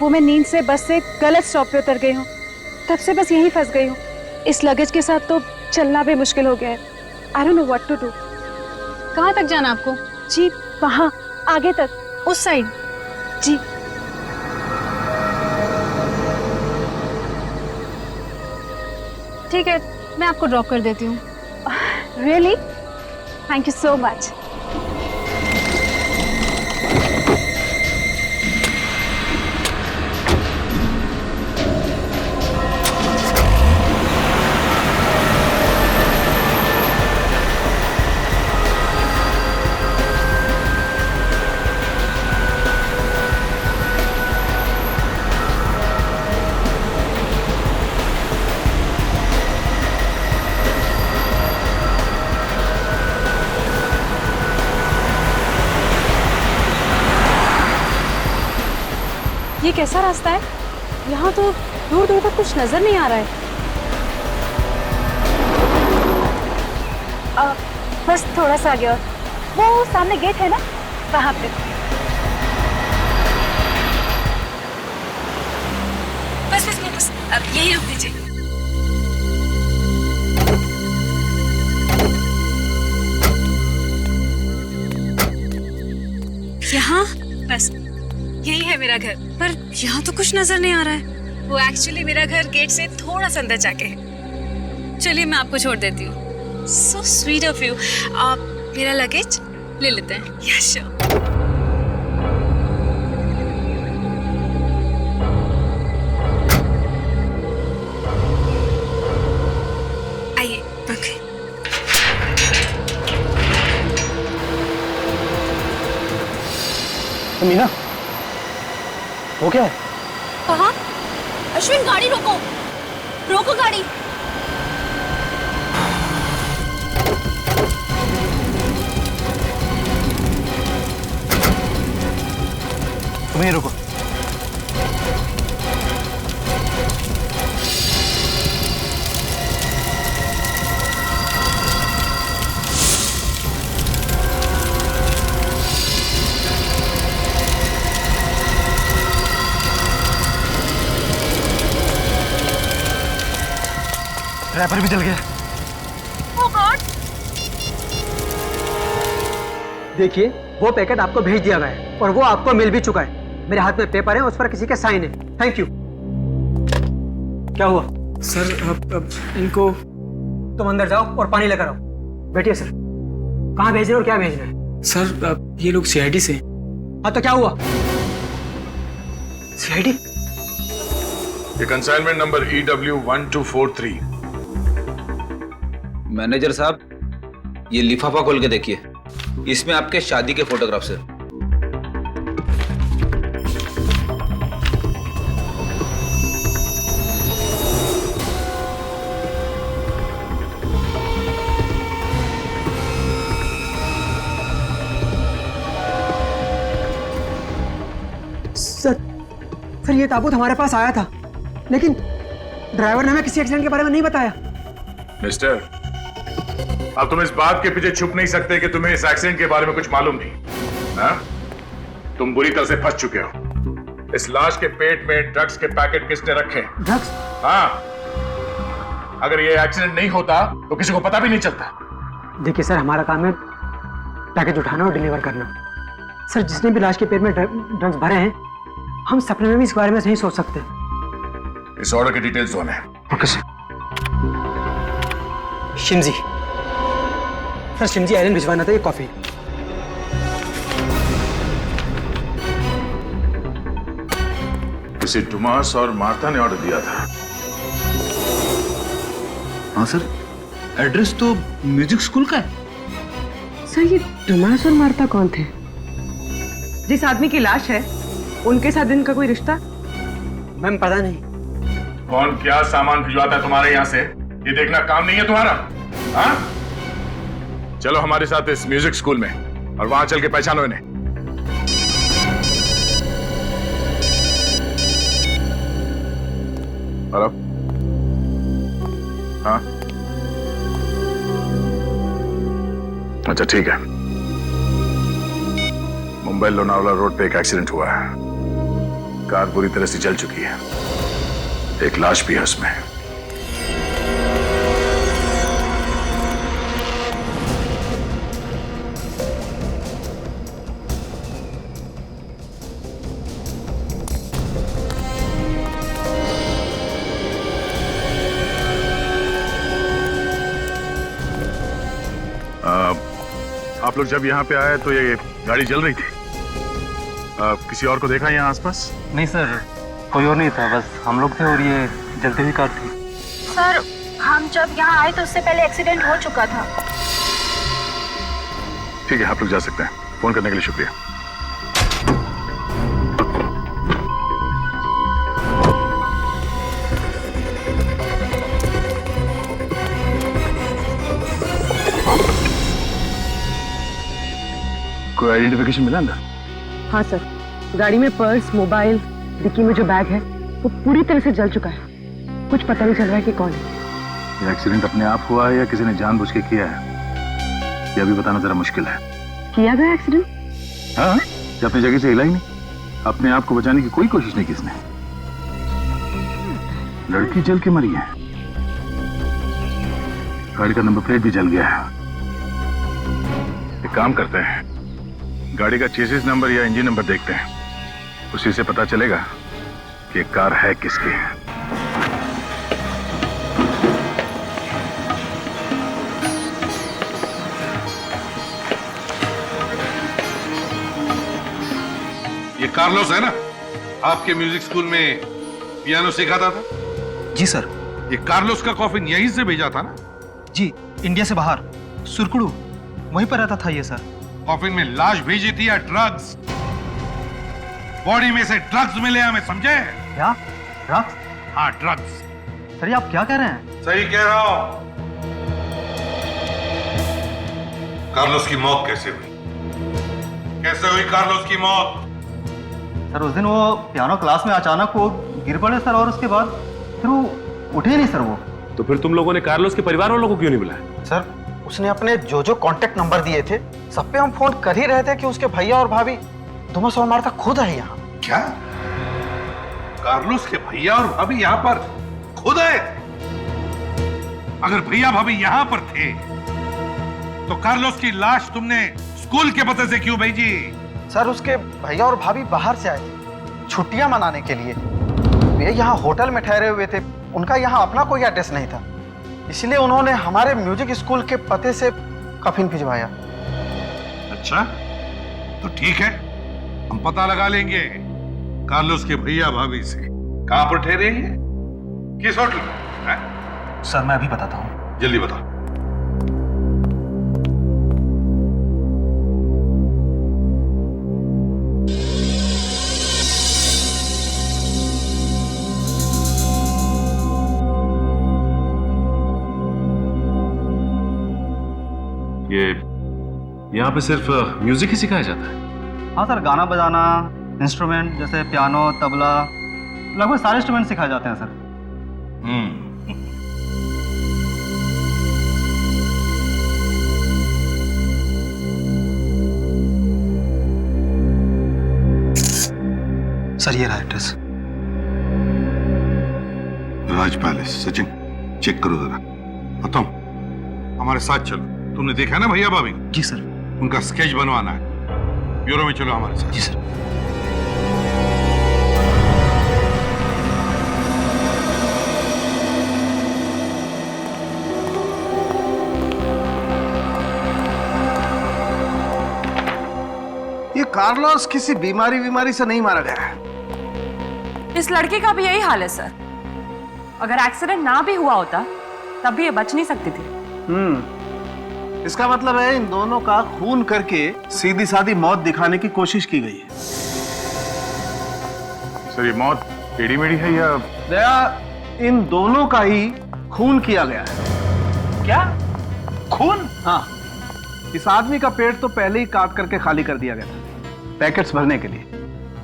वो मैं नींद से बस से गलत स्टॉप पे उतर गई हूँ, तब से बस यहीं फंस गई हूँ। इस लगेज के साथ तो चलना भी मुश्किल हो गया है। I don't know what to do. कहाँ तक जाना आपको? जी वहाँ आगे तक, उस साइड। जी ठीक है, मैं आपको ड्रॉप कर देती हूँ। Really? Thank you so much. ये कैसा रास्ता है? यहाँ तो दूर दूर तक कुछ नजर नहीं आ रहा है। बस थोड़ा सा आगे और वो सामने गेट है ना, वहाँ पे। बस अब यही रुक दीजिए। यहाँ बस यही है मेरा घर, पर यहाँ तो कुछ नजर नहीं आ रहा है। वो एक्चुअली मेरा घर गेट से थोड़ा सा अंदर जाके है। चलिए मैं आपको छोड़ देती हूँ। So sweet of you. आप मेरा लगेज ले लेते हैं। Yes sure. आइए। ओके। मीना, वो क्या है? कहाँ? अश्विन गाड़ी रोको, रोको गाड़ी। तुम्हें रुको। रैपर भी जल गया। Oh God! देखिए, वो पैकेट आपको भेज दिया गया है और वो आपको मिल भी चुका है। मेरे हाथ में पेपर है, उस पर किसी के साइन है। Thank you. क्या हुआ? सर अब इनको। तुम अंदर जाओ और पानी लेकर आओ। बैठिए सर। कहाँ भेज रहे हो और क्या भेजना है? सर अब ये लोग सीआईडी से। हाँ तो क्या हुआ? सीआईडी? ये कंसाइनमेंट नंबर EW1243। मैनेजर साहब, ये लिफाफा खोल के देखिए, इसमें आपके शादी के फोटोग्राफ्स हैं। सर ये ताबूत हमारे पास आया था, लेकिन ड्राइवर ने हमें किसी एक्सीडेंट के बारे में नहीं बताया। मिस्टर, अब तुम इस बात के पीछे छुप नहीं सकते कि तुम्हें इस एक्सीडेंट के बारे में कुछ मालूम नहीं। हाँ? तुम बुरी तरह से फंस चुके हो। इस लाश के पेट में ड्रग्स के पैकेट किसने रखे? ड्रग्स? हाँ। अगर ये एक्सीडेंट नहीं होता तो किसी को पता भी नहीं चलता। देखिए सर, हमारा काम है पैकेज उठाना और डिलीवर करना। सर, जिसने भी लाश के पेट में ड्रग्स भरे हैं, हम सपने में भी इस बारे में नहीं सोच सकते। इस ऑर्डर की डिटेल्स दो हमें। Okay sir. Shimji sir, Shimji island भिजवाना था ये कॉफी। इसे टुमास और मार्था ने ऑर्डर दिया था। हाँ सर, एड्रेस तो म्यूजिक स्कूल का है। सर, ये टुमास और मार्था कौन थे? जिस आदमी की लाश है उनके साथ इनका कोई रिश्ता? मैम पता नहीं। कौन क्या सामान भिजवाता है तुम्हारे यहाँ से, ये देखना काम नहीं है तुम्हारा? हाँ? चलो हमारे साथ इस म्यूजिक स्कूल में और वहां चल के पहचानो इन्हें। हेलो? हाँ? अच्छा ठीक है। मुंबई लोनावला रोड पे एक एक्सीडेंट हुआ है। कार बुरी तरह से जल चुकी है। एक लाश भी है उसमें। आप लोग जब यहाँ पे आए तो ये गाड़ी जल रही थी। किसी और को देखा यहाँ आसपास? नहीं सर, कोई और नहीं था, बस हम लोग थे और ये जलती हुई कार थी। सर, हम जब यहाँ आए तो उससे पहले एक्सीडेंट हो चुका था। ठीक है, आप लोग जा सकते हैं। फोन करने के लिए शुक्रिया। कोई आइडेंटिफिकेशन मिला अंदर? हाँ सर, गाड़ी में पर्स, मोबाइल, डिक्की में जो बैग है वो पूरी तरह से जल चुका है। कुछ पता नहीं चल रहा है कि कौन है। ये एक्सीडेंट अपने आप हुआ है या किसी ने जानबूझ के किया है, ये अभी बताना जरा मुश्किल है। किया गया एक्सीडेंट? हाँ, ये अपनी जगह से हिला ही नहीं। अपने आप को बचाने की कोई कोशिश नहीं की इसने। लड़की जल के मरी है, गाड़ी का नंबर प्लेट भी जल गया है। एक काम करते हैं, गाड़ी का चेसिस नंबर या इंजन नंबर देखते हैं, उसी से पता चलेगा कि ये कार है किसकी। ये कार्लोस है ना, आपके म्यूजिक स्कूल में पियानो सिखाता था? जी सर। ये कार्लोस का कॉफिन यहीं से भेजा था ना? जी, इंडिया से बाहर सुरकुड़ू वहीं पर रहता था ये सर। कॉफिन में लाश भेजी थी या ड्रग्स? बॉडी में से ड्रग्स मिले हमें, समझे? क्या ड्रग्स? हाँ, ड्रग्स। सर ये आप क्या कह रहे हैं? सही कह रहा हूं। कार्लोस की मौत कैसे हुई? कैसे हुई कार्लोस की मौत? सर उस दिन वो पियानो क्लास में अचानक वो गिर पड़े सर, और उसके बाद फिर वो उठे नहीं सर वो। तो फिर तुम लोगों ने कार्लोस के परिवार वालों को क्यों नहीं बुलाया? सर उसने अपने जो कांटेक्ट नंबर दिए थे सब पे हम फोन कर ही रहे थे कि उसके भैया और भाभी थॉमस और मार्था खुद है यहाँ। क्या? कार्लोस के भैया और भाभी यहाँ पर खुद आए? अगर भैया भाभी यहाँ पर थे तो कार्लोस की लाश तुमने स्कूल के पते से क्यों भेजी? सर उसके भैया और भाभी बाहर से आए थे छुट्टियां मनाने के लिए। वे यहाँ होटल में ठहरे हुए थे, उनका यहाँ अपना कोई एड्रेस नहीं था, इसलिए उन्होंने हमारे म्यूजिक स्कूल के पते से कफिन भिजवाया। अच्छा, तो ठीक है, हम पता लगा लेंगे कार्लोस के भैया भाभी से कहां पर ठहरे हैं, किस होटल में। सर मैं अभी बताता हूँ। जल्दी बताओ। ये यहाँ पे सिर्फ म्यूजिक ही सिखाया जाता है? हाँ सर, गाना बजाना, इंस्ट्रूमेंट जैसे पियानो, तबला, लगभग सारे इंस्ट्रूमेंट सिखाए जाते हैं सर। सर ये रहा एड्रेस। राज पैलेस। सचिन चेक करो जरा। और तुम हमारे साथ चलो। तुमने देखा ना भैया भाभी? जी सर। उनका स्केच बनवाना है, ब्यूरो में चलो हमारे साथ। जी सर। ये कार्लोस किसी बीमारी से नहीं मारा गया है। इस लड़के का भी यही हाल है सर। अगर एक्सीडेंट ना भी हुआ होता तब भी ये बच नहीं सकती थी। इसका मतलब है इन दोनों का खून करके सीधी सादी मौत दिखाने की कोशिश की गई है। सर ये मौत टेढ़ी मेढ़ी है या? दया, इन दोनों का ही खून किया गया है। क्या खून? हाँ, इस आदमी का पेट तो पहले ही काट करके खाली कर दिया गया था पैकेट्स भरने के लिए,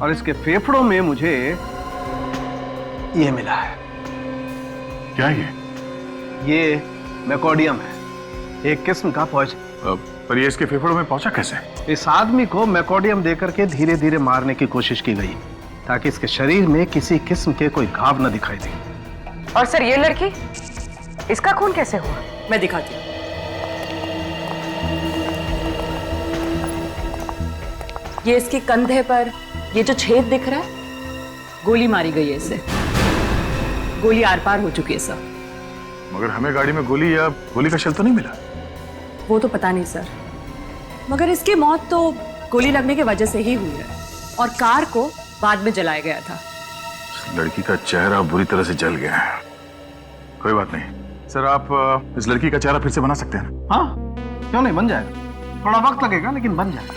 और इसके फेफड़ों में मुझे ये मिला है। क्या ये मैकोडियम है, एक किस्म का पॉइजन। पर ये इसके फेफड़ों में पहुंचा कैसे? इस आदमी को मैकोडियम देकर के धीरे धीरे मारने की कोशिश की गई ताकि इसके शरीर में किसी किस्म के कोई घाव न दिखाई दे। और सर ये लड़की, इसका खून कैसे हुआ? मैं दिखाती हूँ। ये इसके कंधे पर ये जो छेद दिख रहा है, गोली मारी गई है इसे। गोली आर पार हो चुकी है सर। मगर हमें गाड़ी में गोली या गोली का शेल तो नहीं मिला। वो तो पता नहीं सर, मगर इसकी मौत तो गोली लगने की वजह से ही हुई है, और कार को बाद में जलाया गया था। लड़की का चेहरा बुरी तरह से जल गया है। कोई बात नहीं सर, आप इस लड़की का चेहरा फिर से बना सकते हैं ना? हाँ, क्यों नहीं, बन जाएगा। थोड़ा वक्त लगेगा लेकिन बन जाएगा।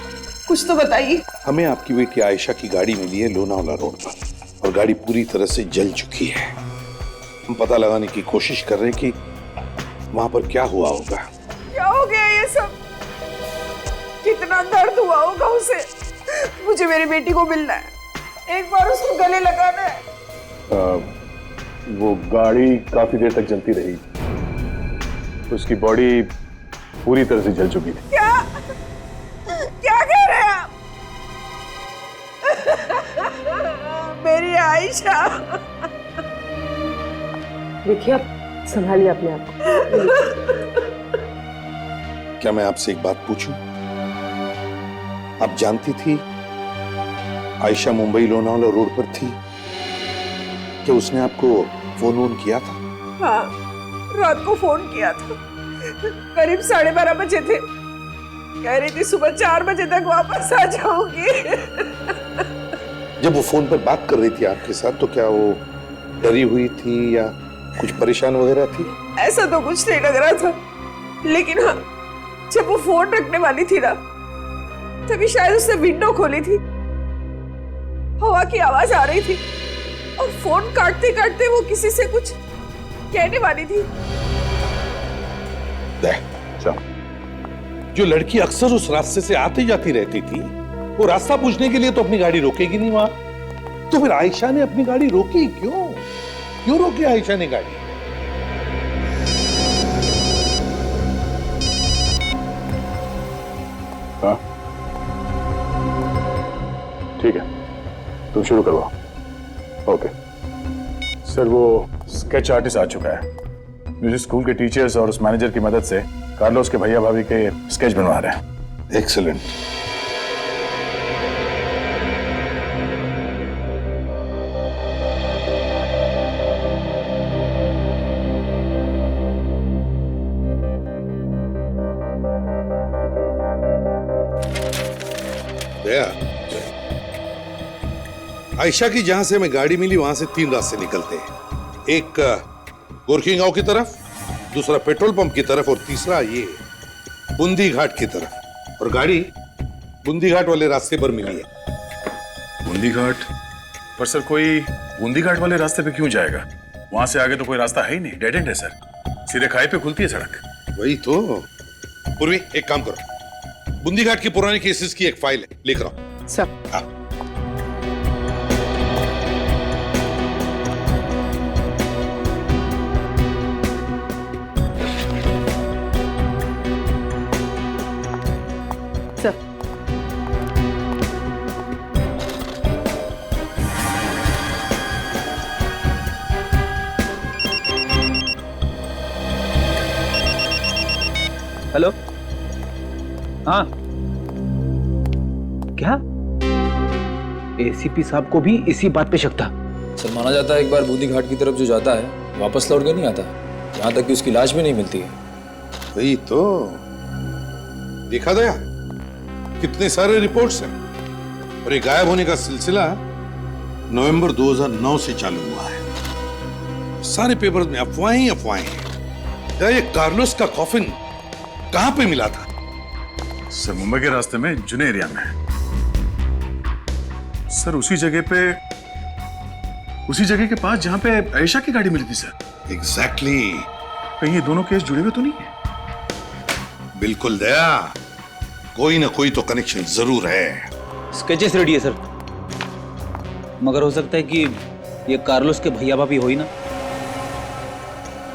कुछ तो बताइए। हमें आपकी बेटी आयशा की गाड़ी मिली है लोनावाला रोड पर, और गाड़ी पूरी तरह से जल चुकी है। हम पता लगाने की कोशिश कर रहे हैं कि वहां पर क्या हुआ होगा। क्या हो गया ये सब? कितना दर्द हुआ होगा उसे। मुझे मेरी बेटी को मिलना है। एक बार उसको गले लगाना है। वो गाड़ी काफी देर तक जलती रही, उसकी बॉडी पूरी तरह से जल चुकी थी। क्या क्या कह रहे हैं आप? मेरी आयशा। देखिए आप संभालिए अपने आप को। क्या मैं आपसे एक बात पूछूं? आप जानती थी आयशा मुंबई लोनावाला रोड पर थी? क्या उसने आपको फोन वोन किया था? हाँ, रात को फोन किया था, करीब 12:30 बजे थे। कह रही थी सुबह 4 बजे तक वापस आ जाऊंगी। जब वो फोन पर बात कर रही थी आपके साथ तो क्या वो डरी हुई थी या कुछ परेशान वगैरह थी? ऐसा तो कुछ नहीं लग रहा था, लेकिन हाँ, जब वो फोन रखने वाली थी ना, तभी शायद उसने विंडो खोली थी, हवा की आवाज आ रही थी और फोन काटते काटते वो किसी से कुछ कहने वाली थी। जो लड़की अक्सर उस रास्ते से आती जाती रहती थी, वो रास्ता पूछने के लिए तो अपनी गाड़ी रोकेगी नहीं वहां। तो फिर आयशा ने अपनी गाड़ी रोकी क्यों? क्यों रोकी आयशा ने गाड़ी? हाँ ठीक है, तुम शुरू करवाओ। ओके सर, वो स्केच आर्टिस्ट आ चुका है। मुझे स्कूल के टीचर्स और उस मैनेजर की मदद से कार्लोस के भैया भाभी के स्केच बनवा रहे हैं। एक्सीलेंट। आयशा की जहां से हमें गाड़ी मिली वहां से 3 रास्ते निकलते हैं। एक गोरखी गांव की तरफ, दूसरा पेट्रोल पंप की तरफ और तीसरा ये बूंदी घाट की तरफ। और गाड़ी बूंदी घाट वाले रास्ते पर मिली है। बूंदी घाट पर सर, कोई बूंदी घाट वाले रास्ते पे क्यों जाएगा? वहां से आगे तो कोई रास्ता है ही नहीं, डेड एंड है सर। सीधे खाई पे खुलती है सड़क। वही तो। पूर्वी एक काम करो, बूंदी घाट की पुरानी केसेस की एक फाइल है, लिख रहा हूं। सब हाँ। हेलो, हाँ क्या? एसीपी साहब को भी इसी बात पे शक था। सर माना जाता है एक बार बूंदी घाट की तरफ जो जाता है वापस लौट के नहीं आता, यहाँ तक कि उसकी लाश भी नहीं मिलती है। वही तो। देखा गया कितने सारे रिपोर्ट्स हैं, और ये गायब होने का सिलसिला नवंबर 2009 से चालू हुआ है। सारे पेपर्स में अफवाहें ही अफवाहें हैं। क्या ये कार्लोस का कॉफिन कहां पे मिला था? सर मुंबई के रास्ते में, जुने एरिया में सर। उसी जगह के पास जहां पे आयशा की गाड़ी मिली थी सर। एग्जैक्टली। कहीं ये दोनों केस जुड़े हुए तो नहीं है? बिल्कुल दया, कोई ना कोई तो कनेक्शन जरूर है। स्केचेस रेडी है सर, मगर हो सकता है कि ये कार्लोस के भैया भाभी हो ही ना।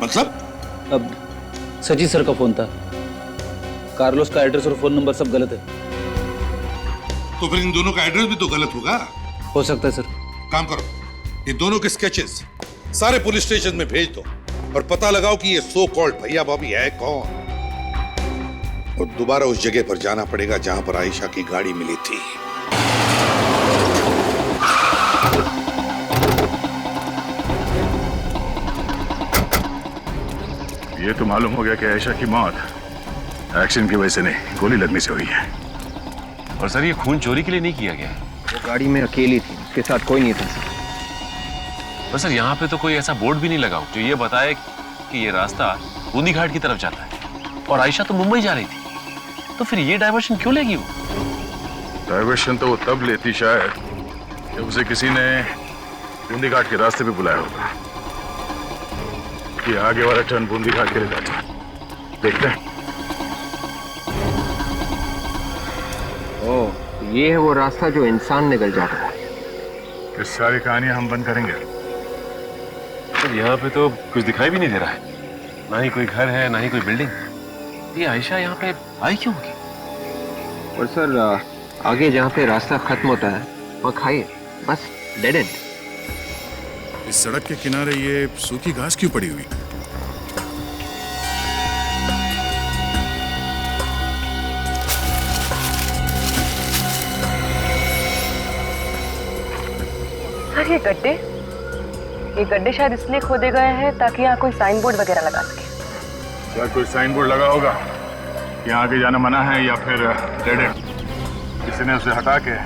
मतलब? अब सचिन सर का फोन था, कार्लोस का एड्रेस और फोन नंबर सब गलत है। तो फिर इन दोनों का एड्रेस भी तो गलत होगा। हो सकता है सर। काम करो, ये दोनों के स्केचेस सारे पुलिस स्टेशन में भेज दो और पता लगाओ कि ये सो कॉल्ड भैया भाभी है कौन। और दोबारा उस जगह पर जाना पड़ेगा जहां पर आयशा की गाड़ी मिली थी। ये तो मालूम हो गया कि आयशा की मौत एक्सीडेंट की वजह से नहीं, गोली लगने से हुई है। और सर ये खून चोरी के लिए नहीं किया गया। वो गाड़ी में अकेली थी, उसके साथ कोई नहीं था सर। पर सर यहाँ पे तो कोई ऐसा बोर्ड भी नहीं लगा जो ये बताए कि ये रास्ता बूंदी घाट की तरफ जाता है, और आयशा तो मुंबई जा रही थी, तो फिर ये डायवर्शन क्यों लेगी वो? डायवर्शन तो वो तब लेती शायद जब उसे किसी ने बूंदी घाट के रास्ते पे बुलाया होगा कि आगे वाला टर्न बूंदी घाट के लिए जाता है। देखते हैं। ओ, ये है वो रास्ता जो इंसान निकल जाता है। ये सारी कहानियां हम बंद करेंगे। सर यहाँ पे तो कुछ दिखाई भी नहीं दे रहा है, ना ही कोई घर है ना ही कोई बिल्डिंग। ये आयशा यहाँ पे आई क्यों होगी? और सर आगे जहाँ पे रास्ता खत्म होता है वहाँ खाई बस डेड एंड। इस सड़क के किनारे ये सूखी घास क्यों पड़ी हुई? सर ये गड्ढे शायद इसलिए खोदे गए हैं ताकि यहाँ कोई साइन बोर्ड वगैरह लगा सके। क्या कोई साइन बोर्ड लगा होगा कि यहाँ आगे जाना मना है, या फिर डेड एंड? किसी ने उसे हटा के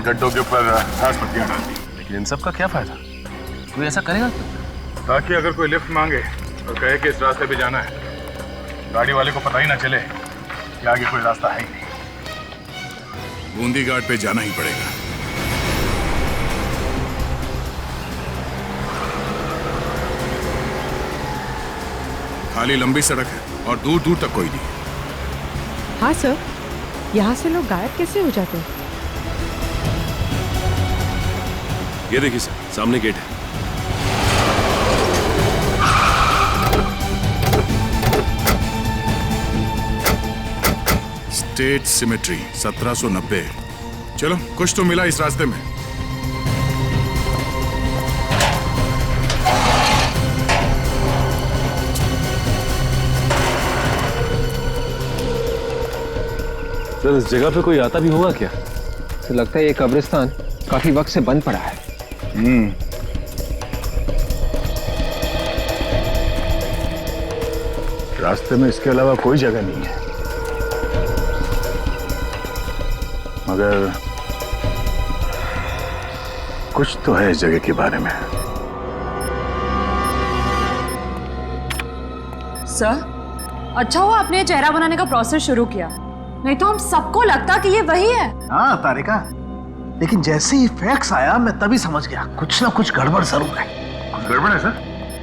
गड्ढों के ऊपर घास पत्तियां डाल दी। लेकिन इन सब का क्या फायदा? कोई ऐसा करेगा क्यों? ताकि अगर कोई लिफ्ट मांगे और कहे कि इस रास्ते पे जाना है, गाड़ी वाले को पता ही ना चले कि आगे कोई रास्ता है ही नहीं। बूंदी घाट पे जाना ही पड़ेगा। खाली लंबी सड़क है और दूर दूर तक कोई नहीं। हाँ सर, यहाँ से लोग गायब कैसे हो जाते हैं? ये देखिए सर, सामने गेट है। State symmetry 1790। चलो कुछ तो मिला इस रास्ते में। सर इस जगह पे कोई आता भी होगा क्या? तो लगता है ये कब्रिस्तान काफी वक्त से बंद पड़ा है। रास्ते में इसके अलावा कोई जगह नहीं है, मगर कुछ तो है इस जगह के बारे में। सर, अच्छा हुआ आपने ये चेहरा बनाने का प्रोसेस शुरू किया, नहीं तो हम सबको लगता कि ये वही है। हाँ तारिका, लेकिन जैसे ही फैक्स आया मैं तभी समझ गया कुछ ना कुछ गड़बड़ जरूर है। कुछ गड़बड़ है सर?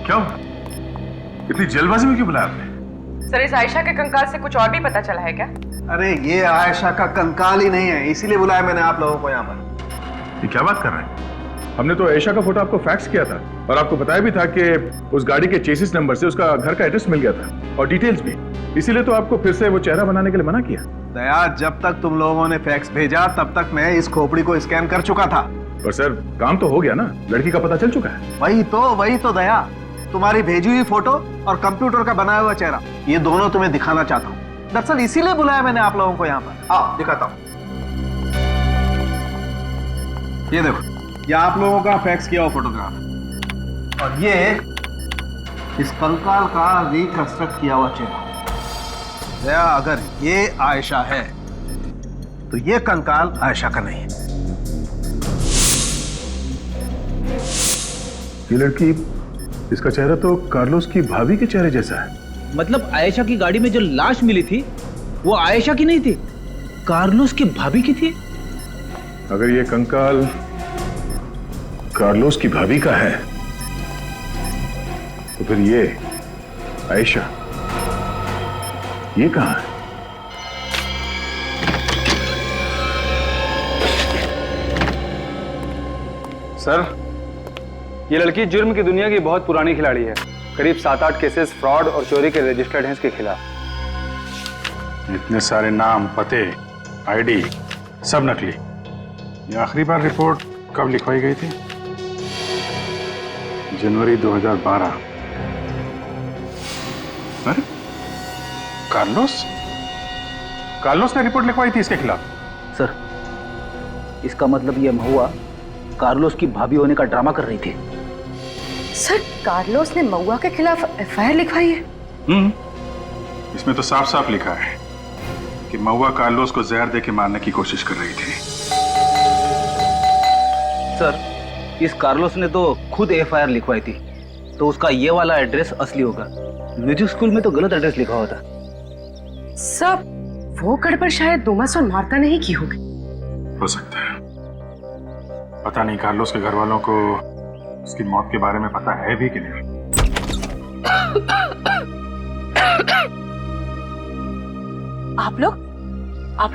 क्या हुआ? इतनी जल्दबाजी में क्यों बुलाया आपने? सर, इस आयशा के कंकाल से कुछ और भी पता चला है क्या? अरे ये आयशा का कंकाल ही नहीं है, इसीलिए बुलाया मैंने आप लोगों को यहाँ पर। ये क्या बात कर रहे हैं? हमने तो आयशा का फोटो आपको फैक्स किया था और आपको बताया भी था कि उस गाड़ी के चेसिस नंबर से उसका घर का एड्रेस मिल गया था और डिटेल्स भी। इसीलिए तो आपको फिर से वो चेहरा बनाने के लिए मना किया। दया, जब तक तुम लोगों ने फैक्स भेजा तब तक मैं इस खोपड़ी को स्कैन कर चुका था। पर सर काम तो हो गया ना, लड़की का पता चल चुका है। वही तो दया, तुम्हारी भेजी हुई फोटो और कंप्यूटर का बनाया हुआ चेहरा, ये दोनों तुम्हें दिखाना चाहता हूँ। दरअसल इसीलिए बुलाया मैंने आप लोगों को यहाँ पर। आओ दिखाता हूँ। ये देखो, ये आप लोगों का फैक्स किया हुआ फोटोग्राफ और ये इस कंकाल का रिकंस्ट्रक्ट किया हुआ चेहरा। दया, अगर ये आयशा है तो ये कंकाल आयशा का नहीं है। ये लड़की, इसका चेहरा तो कार्लोस की भाभी के चेहरे जैसा है। मतलब आयशा की गाड़ी में जो लाश मिली थी वो आयशा की नहीं थी, कार्लोस की भाभी की थी। अगर ये कंकाल कार्लोस की भाभी का है तो फिर ये आयशा ये कहां है? सर, ये लड़की जुर्म की दुनिया की बहुत पुरानी खिलाड़ी है। करीब 7-8 केसेस फ्रॉड और चोरी के रजिस्टर्ड हैं इसके खिलाफ। इतने सारे नाम, पते, आईडी सब नकली। ये आखिरी बार रिपोर्ट कब लिखवाई गई थी? जनवरी 2012। अरे कार्लोस ने रिपोर्ट लिखवाई थी इसके खिलाफ। सर, इसका मतलब यह महुआ कार्लोस की भाभी होने का ड्रामा कर रही थी। सर, कार्लोस ने महुआ के खिलाफ एफआईआर लिखवाई है? इसमें तो साफ साफ लिखा है कि महुआ कार्लोस को जहर देके मारने की कोशिश कर रही थी। सर, इस कार्लोस ने तो खुद एफआईआर लिखवाई थी, तो उसका ये वाला एड्रेस असली होगा। म्यूजिक स्कूल में तो गलत एड्रेस लिखा हुआ था। सब वो गड़बड़ शायद डोमस और मार्ता ने ही की होगी। हो सकता है, पता नहीं कार्लोस के घर वालों को उसकी मौत के बारे में पता है भी कि नहीं। आप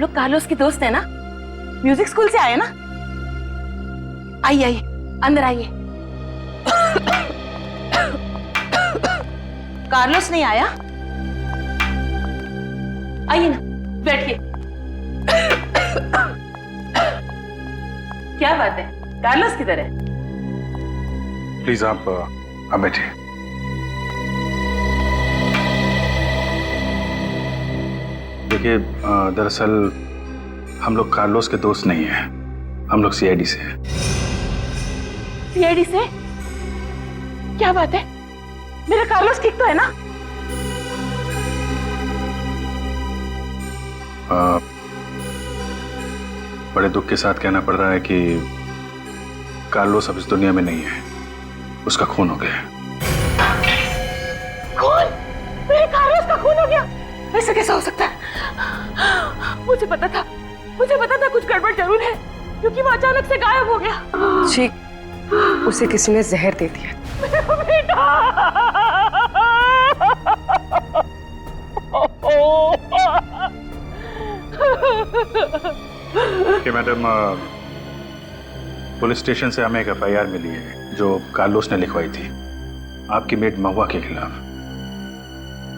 लोग कार्लोस की दोस्त है ना? म्यूजिक स्कूल से आए ना? आइए आइए, अंदर आइए। कार्लोस नहीं आया? आइए ना, बैठिए। क्या बात है, कार्लोस किधर है? प्लीज आप बैठिए। देखिए, दरअसल हम लोग कार्लोस के दोस्त नहीं हैं, हम लोग सीआईडी से हैं। सीआईडी से? क्या बात है, मेरा कार्लोस ठीक तो है ना? बड़े दुख के साथ कहना पड़ रहा है कि कार्लोस अब इस दुनिया में नहीं है, उसका खून हो गया। खून? मेरे कार्लोस का खून हो गया? ऐसा कैसा हो सकता है? मुझे पता था कुछ गड़बड़ जरूर है, क्योंकि वो अचानक से गायब हो गया। जी, उसे किसी ने जहर दे दिया। मेरा बेटा! कि मैडम, पुलिस स्टेशन से हमें एक एफआईआर मिली है जो कार्लोस ने लिखवाई थी आपकी मेड महुआ के खिलाफ।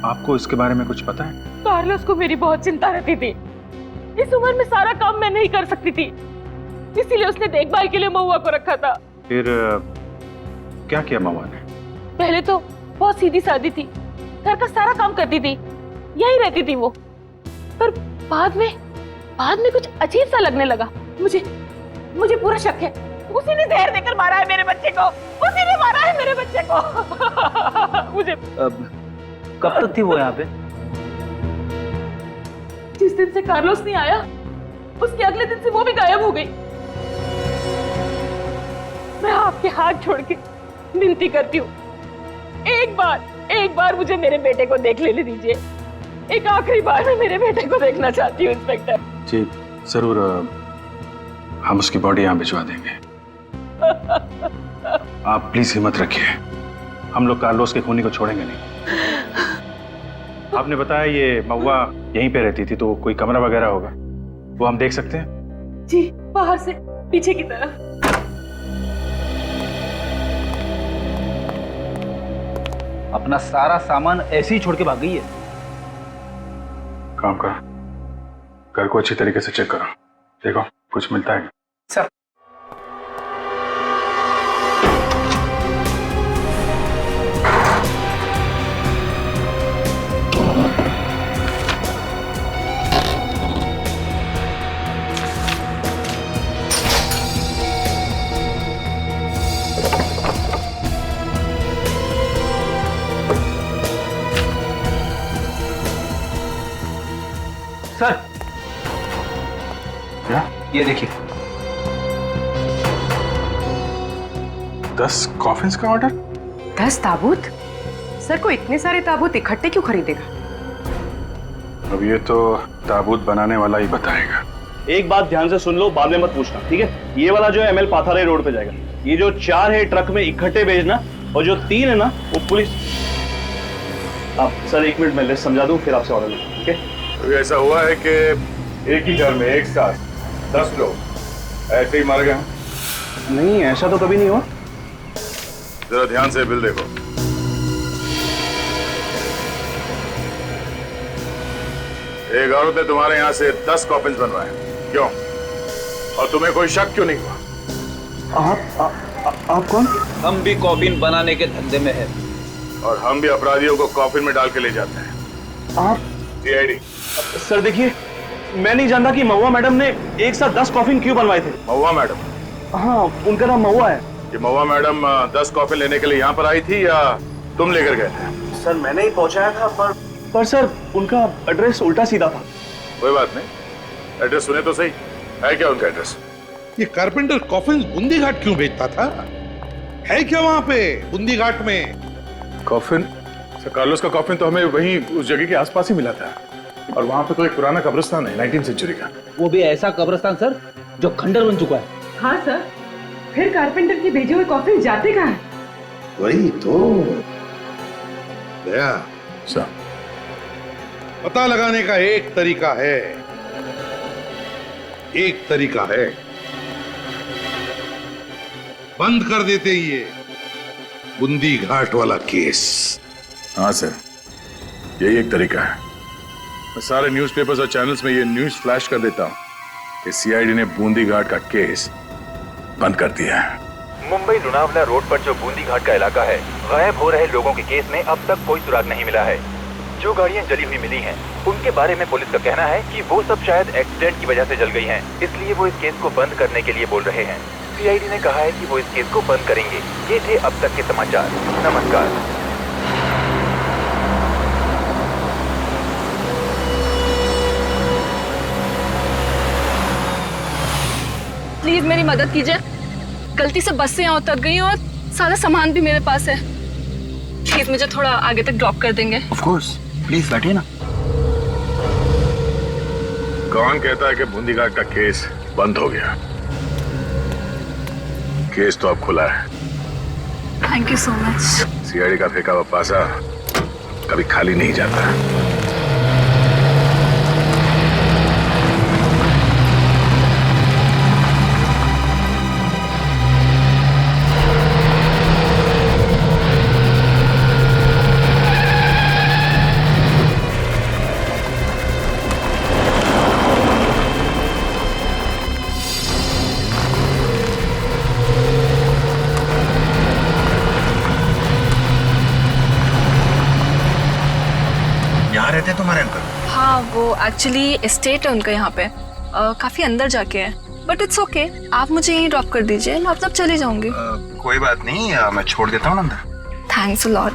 आपको इसके बारे में कुछ पता है? कार्लोस को मेरी बहुत चिंता रहती थी। इस उम्र में सारा काम मैं नहीं कर सकती थी, इसीलिए उसने देखभाल के लिए महुआ को रखा था। फिर क्या किया महुआ ने? पहले तो बहुत सीधी सादी थी, घर का सारा काम करती थी, यही रहती थी वो। पर बाद में कुछ अजीब सा लगने लगा। मुझे पूरा शक है, उसी ने जहर देकर मारा है मेरे बच्चे को। उसी ने मारा है मेरे बच्चे को। मुझे कब तक थी वो यहाँ पे? जिस दिन से कार्लोस नहीं आया, उसके अगले दिन से वो भी गायब हो गई। मैं आपके हाथ छोड़ के विनती करती हूँ, एक बार मुझे मेरे बेटे को देख लेने दीजिए। एक आखिरी बार मैं मेरे बेटे को देखना चाहती हूँ इंस्पेक्टर। जी जरूर, हम उसकी बॉडी यहाँ भिजवा देंगे। आप प्लीज हिम्मत रखिए, हम लोग कार्लोस के खूनी को छोड़ेंगे नहीं। आपने बताया ये महुआ यहीं पे रहती थी, तो कोई कमरा वगैरह होगा, वो हम देख सकते हैं? जी, बाहर से पीछे की तरफ। अपना सारा सामान ऐसे ही छोड़ के भाग गई है। काम कर, घर को अच्छी तरीके से चेक करो, देखो कुछ मिलता है। सर, सर, क्या? ये देखिए, 10 कॉफिन्स का ऑर्डर। 10 ताबूत? सर को इतने सारे ताबूत इकट्ठे क्यों खरीदेगा? अब ये तो ताबूत बनाने वाला ही बताएगा। एक बात ध्यान से सुन लो, बाद में मत पूछना, ठीक है? ये वाला जो है ML पाथारे रोड पे जाएगा। ये जो 4 है ट्रक में इकट्ठे भेजना, और जो 3 है ना वो पुलिस। आप सर 1 मिनट में लिस्ट समझा दूं, फिर आपसे ऑर्डर लूं, ठीक है? तो ऐसा हुआ है कि एक ही घर में एक साथ 10 लोग ऐसे ही मर गए? नहीं, ऐसा तो कभी नहीं हुआ। जरा ध्यान से बिल देखो। एक औरत ने तुम्हारे यहाँ से 10 कॉफिन्स बनवाए, क्यों? और तुम्हें कोई शक क्यों नहीं हुआ? आप कौन? हम भी कॉफिन बनाने के धंधे में हैं। और हम भी अपराधियों को कॉफिन में डाल के ले जाते हैं। आप? सीआईडी। सर देखिए, मैं नहीं जानता कि महुआ मैडम ने एक साथ 10 कॉफिन क्यों बनवाए थे। महुआ मैडम? हाँ, उनका नाम महुआ है। ये महुआ मैडम 10 कॉफिन लेने के लिए यहाँ पर आई थी या तुम लेकर गए थे? सर मैंने ही पहुंचाया था, पर सर उनका एड्रेस उल्टा सीधा था। कोई बात नहीं, एड्रेस सुने तो सही, है क्या उनका एड्रेस? ये कारपेंटर कॉफिन बूंदी घाट क्यों बेचता था? है क्या वहां पे बूंदी घाट में कॉफिन? सर कार्लोस का कॉफिन तो हमें वहीं उस जगह के आसपास ही मिला था, और वहां पे तो एक पुराना कब्रिस्तान है 19th सेंचुरी का। वो भी ऐसा कब्रिस्तान सर जो खंडर बन चुका है। हाँ सर, फिर कारपेंटर के भेजे हुए कॉफिन जाते कहाँ हैं? वही तो दया सर, पता लगाने का एक तरीका है, बंद कर देते ये बूंदी घाट वाला केस। हाँ सर, यही एक तरीका है। मैं सारे न्यूज़पेपर्स और चैनल्स में ये न्यूज़ फ्लैश कर देता हूँ कि सीआईडी ने बूंदी घाट का केस बंद कर दिया है। मुंबई लोनावला रोड पर जो बूंदी घाट का इलाका है, गायब हो रहे लोगों के केस में अब तक कोई सुराग नहीं मिला है। जो गाड़ियां जली हुई मिली हैं, उनके बारे में पुलिस का कहना है कि वो सब शायद एक्सीडेंट की वजह से जल गई हैं, इसलिए वो इस केस को बंद करने के लिए बोल रहे हैं। सीआईडी ने कहा है कि वो इस केस को बंद करेंगे। ये थे अब तक के समाचार। नमस्कार। प्लीज मेरी मदद कीजिए, गलती से बस से यहाँ उतर गई और सारा सामान भी मेरे पास है। प्लीज मुझे थोड़ा आगे तक ड्रॉप कर देंगे? ऑफ कोर्स, प्लीज बैठिए ना। कौन कहता है कि बूंदी घाट का केस बंद हो गया? केस तो अब खुला है। Thank you so much. CID का फेंका हुआ पासा कभी खाली नहीं जाता। यहाँ रहते हैं तुम्हारे अंकल? हाँ, वो एक्चुअली एस्टेट है उनका यहाँ पे, काफी अंदर जाके है, बट इट्स ओके। आप मुझे यहीं ड्रॉप कर दीजिए, मैं अब तक चली जाऊंगी। कोई बात नहीं, मैं छोड़ देता हूँ अंदर। Thanks a lot.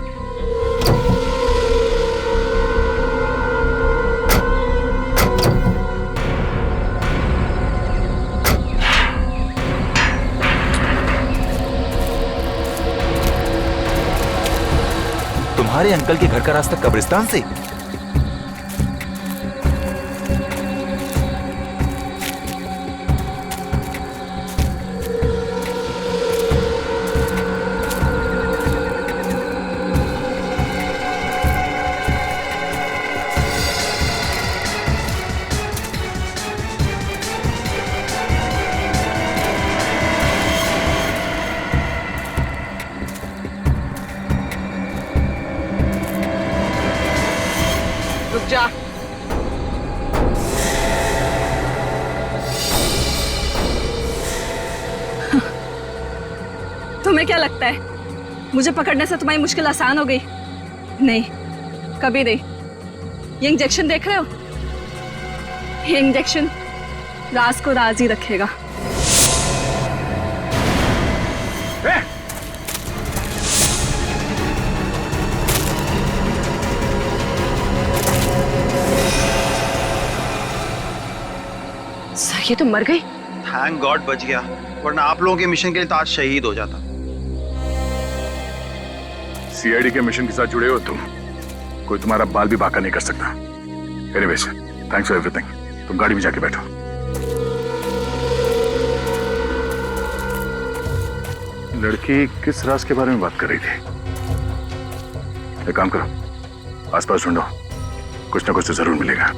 तुम्हारे अंकल के घर का रास्ता कब्रिस्तान से? रुक जा। तुम्हें क्या लगता है मुझे पकड़ने से तुम्हारी मुश्किल आसान हो गई? नहीं, कभी नहीं। ये इंजेक्शन देख रहे हो? ये इंजेक्शन राज को राज ही रखेगा। सर, ये तो मर गई। थैंक गॉड बच गया, वरना आप लोगों के मिशन के लिए तो आज शहीद हो जाता। सीआईडी के मिशन के साथ जुड़े हो तुम, कोई तुम्हारा बाल भी बांका नहीं कर सकता। Anyways, thanks for everything. तुम गाड़ी में जाके बैठो। लड़की किस राज के बारे में बात कर रही थी? एक काम करो, आसपास ढूंढो, कुछ ना कुछ तो जरूर मिलेगा।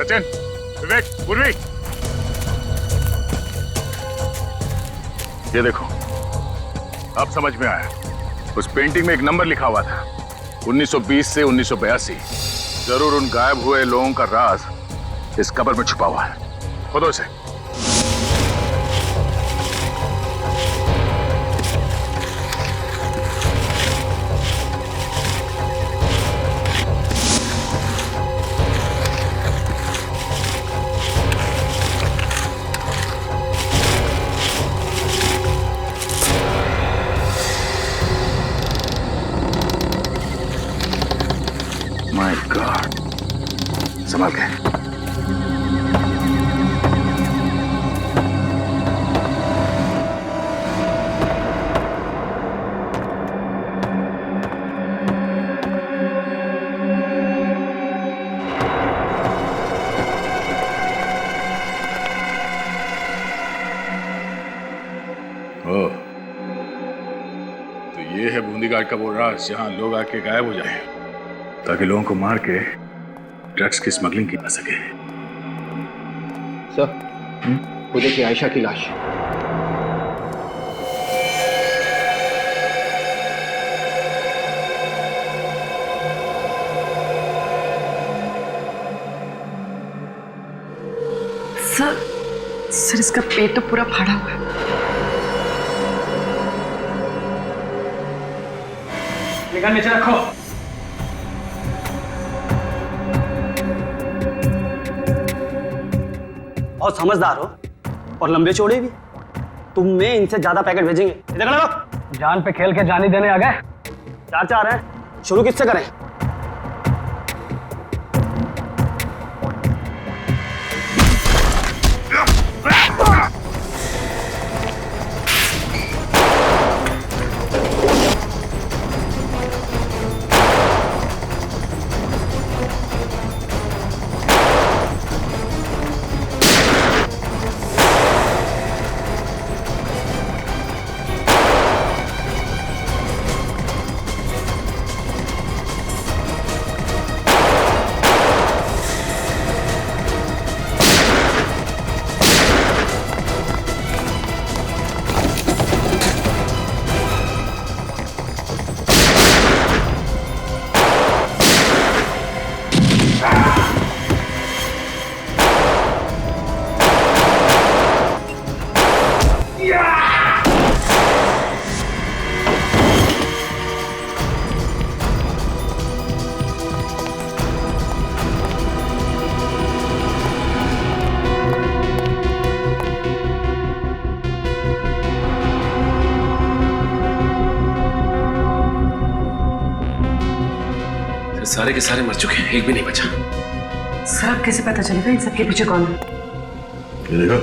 सचिन, विवेक, पूर्वी, ये देखो, अब समझ में आया। उस पेंटिंग में एक नंबर लिखा हुआ था, 1920 से 1982। जरूर उन गायब हुए लोगों का राज इस कब्र में छुपा हुआ है। खोदो इसे। माय गॉड, संभाल के। ओ, तो ये है बूंदी घाट का वो राज जहां लोग आके गायब हो जाएं, ताकि लोगों को मार के ड्रग्स की स्मगलिंग की जा सके। सर, वो देखिए आयशा की लाश। सर इसका पेट तो पूरा फाड़ा हुआ है। निगाह नीचे रखो। बहुत समझदार हो और लंबे चौड़े भी। तुम में इनसे ज्यादा पैकेट भेजेंगे। इधर लगाओ। जान पे खेल के जान ही देने आ गए। चार चार है, शुरू किससे करें? सारे के सारे मर चुके हैं, एक भी नहीं बचा। सर अब कैसे पता चलेगा इन सबके पीछे कौन है? ये देखो,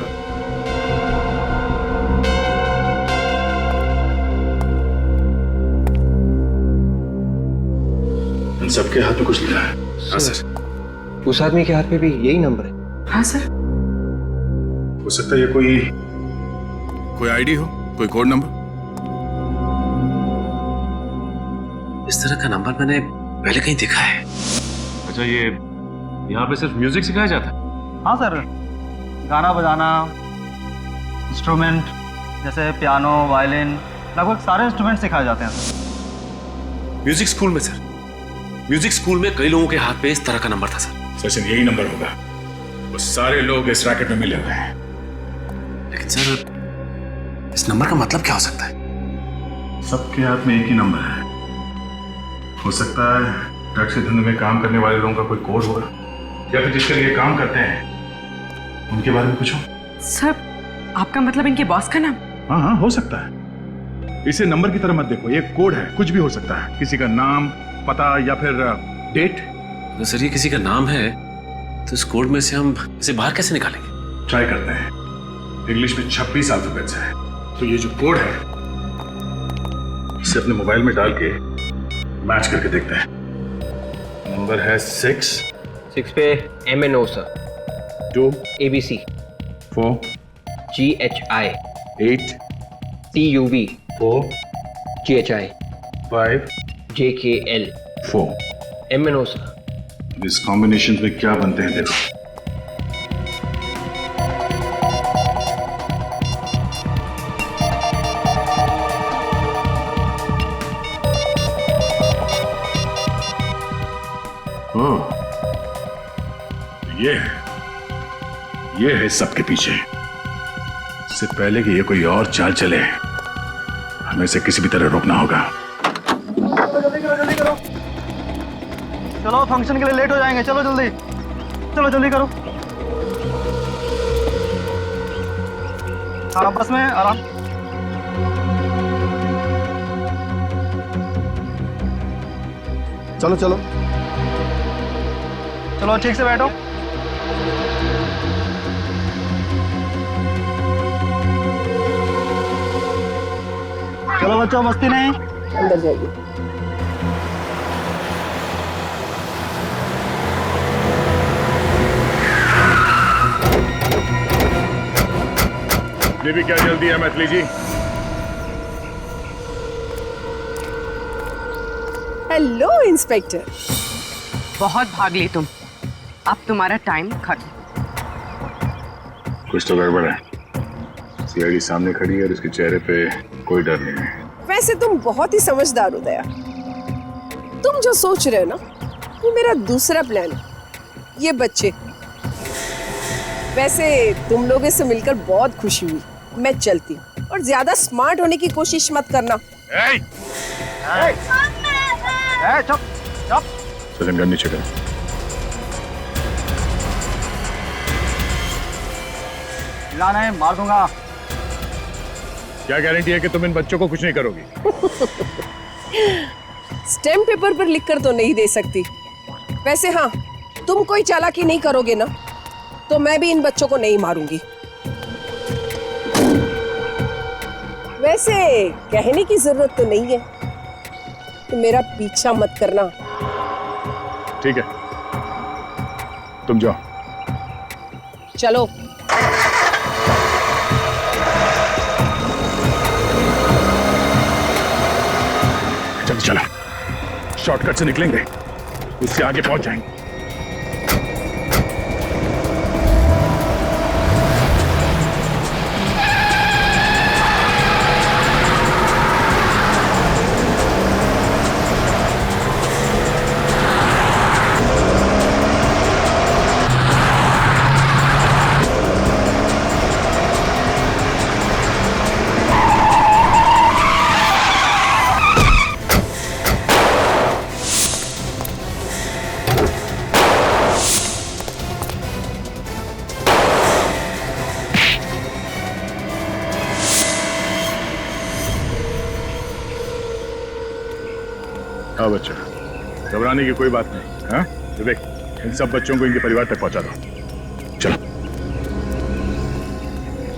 इन सबके हाथ में कुछ लिखा है। हाँ सर। उस आदमी के हाथ में भी यही नंबर है। हाँ सर। हो सकता है ये कोई आईडी हो, कोई कोड नंबर। इस तरह का नंबर मैंने पहले कहीं देखा है। अच्छा, ये यहाँ पे सिर्फ म्यूजिक सिखाया जाता है? हाँ सर, गाना बजाना, इंस्ट्रूमेंट जैसे पियानो, वायलिन, लगभग सारे इंस्ट्रूमेंट सिखाए जाते हैं सर। म्यूजिक स्कूल में सर? म्यूजिक स्कूल में कई लोगों के हाथ पे इस तरह का नंबर था सर। सचिन, यही नंबर होगा। वो सारे लोग इस रैकेट में मिले हुए हैं। लेकिन सर, इस नंबर का मतलब क्या हो सकता है? सबके हाथ में एक ही नंबर है। हो सकता है ड्रग्स के धंधे में काम करने वाले लोगों का कोई कोड होगा, या फिर जिसके लिए काम करते हैं उनके बारे में कुछ हो। सर, आपका मतलब इनके बॉस का नाम? हाँ हाँ, हो सकता है। इसे नंबर की तरह मत देखो, ये कोड है, कुछ भी हो सकता है। किसी का नाम, पता या फिर डेट। तो सर, ये किसी का नाम है तो इस कोड में से हम इसे बाहर कैसे निकालेंगे? ट्राई करते हैं। इंग्लिश में 26 अल्फाबेट्स है, तो ये जो कोड है इसे अपने मोबाइल में डाल के मैच करके देखते हैं। नंबर है 6 पे MNO sir, 2 ABC, 4 GHI, 8 TUV, 4 GHI, 5 JKL, 4 MNO sir. इस कॉम्बिनेशन में क्या बनते हैं देखो। ये है सबके पीछे। इससे पहले कि ये कोई और चाल चले, हमें इसे किसी भी तरह रोकना होगा। जल्दी करो। चलो, फंक्शन के लिए लेट हो जाएंगे। चलो जल्दी, चलो जल्दी करो। आपस में आराम। चलो चलो। चलो ठीक से बैठो। चलो बच्चों, मस्ती नहीं, अंदर जाइए। ये भी क्या जल्दी है मैथिली जी? Hello inspector. बहुत भाग ली तुम, अब तुम्हारा टाइम खत्म। कुछ तो गड़बड़ है। सीआईडी सामने खड़ी है और उसके चेहरे पे कोई डर नहीं है। वैसे तुम बहुत ही समझदार हो दया। तुम जो सोच रहे हो ना, वो मेरा दूसरा प्लान है। ये बच्चे, वैसे तुम लोगों से मिलकर बहुत खुशी हुई। मैं चलती हूँ, और ज्यादा स्मार्ट होने की कोशिश मत करना। चुप चुप। सचिन गन नीचे कर। चिल्लाना है, मार दूंगा। क्या गारंटी है कि तुम इन बच्चों को कुछ नहीं करोगी? स्टैम्प पेपर पर लिखकर तो नहीं दे सकती। वैसे हाँ, तुम कोई चालाकी नहीं करोगे ना, तो मैं भी इन बच्चों को नहीं मारूंगी। वैसे कहने की जरूरत तो नहीं है, तो मेरा पीछा मत करना। ठीक है, तुम जाओ। चलो। जल्दी चला, शॉर्टकट से निकलेंगे, उससे आगे पहुंच जाएंगे। हाँ बच्चा, घबराने की कोई बात नहीं। हाँ विवेक, इन सब बच्चों को इनके परिवार तक पहुंचा दो। चलो।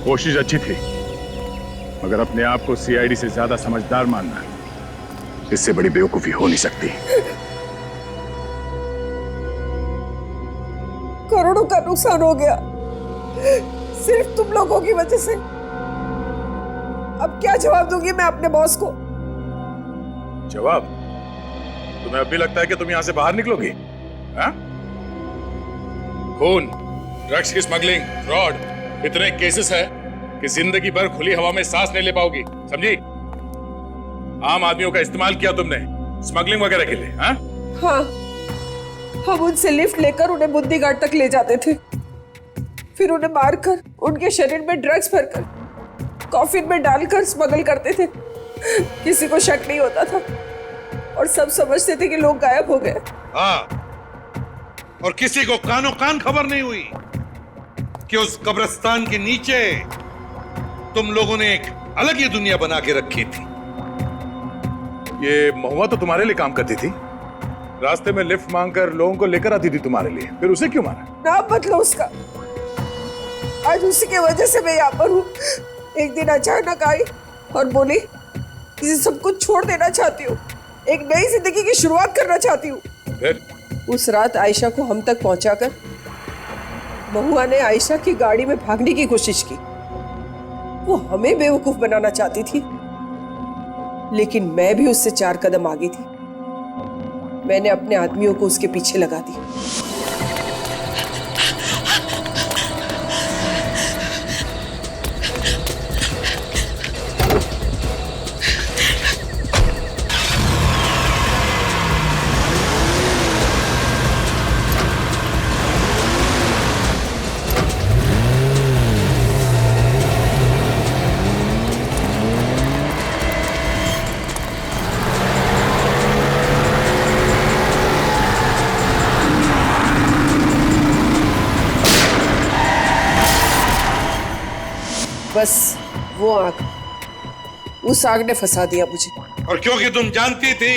कोशिश अच्छी थी, मगर अपने आप को सीआईडी से ज्यादा समझदार मानना, इससे बड़ी बेवकूफी हो नहीं सकती। करोड़ों का नुकसान हो गया सिर्फ तुम लोगों की वजह से। अब क्या जवाब दूंगी मैं अपने बॉस को? जवाब? तुम्हें अब भी लगता है कि तुम यहां से बाहर निकलोगी? हाँ? खून, ड्रग्स की स्मगलिंग, फ्रॉड, इतने केसेस है कि जिंदगी भर खुली हवा में सांस नहीं ले पाओगी, समझी? आम आदमियों का इस्तेमाल किया तुमने स्मगलिंग वगैरह के लिए। हाँ? हाँ, हम उनसे लिफ्ट लेकर उन्हें बुद्धि घाट तक ले जाते थे, फिर उन्हें मारकर उनके शरीर में ड्रग्स भरकर कॉफिन में डालकर स्मगल करते थे। किसी को शक नहीं होता था और सब समझते थे कि लोग गायब हो गए। हाँ, और किसी को कानो कान खबर नहीं हुई कि उस कब्रिस्तान के नीचे तुम लोगों ने एक अलग ही दुनिया बना के रखी थी। ये महुआ तो तुम्हारे लिए काम करती थी, रास्ते में लिफ्ट मांगकर लोगों को लेकर आती थी तुम्हारे लिए, फिर उसे क्यों मारा? नाम बदलो उसका। आज उसी की वजह से मैं यहाँ पर हूँ। एक दिन अचानक आई और बोली इसे सब कुछ छोड़ देना चाहती हूँ, एक नई जिंदगी की शुरुआत करना चाहती हूँ। फिर उस रात आयशा को हम तक पहुंचाकर महुआ ने आयशा की गाड़ी में भागने की कोशिश की। वो हमें बेवकूफ बनाना चाहती थी, लेकिन मैं भी उससे 4 कदम आगे थी। मैंने अपने आदमियों को उसके पीछे लगा दिया। बस वो आग, उस आग ने फंसा दिया मुझे। और क्योंकि तुम जानती थी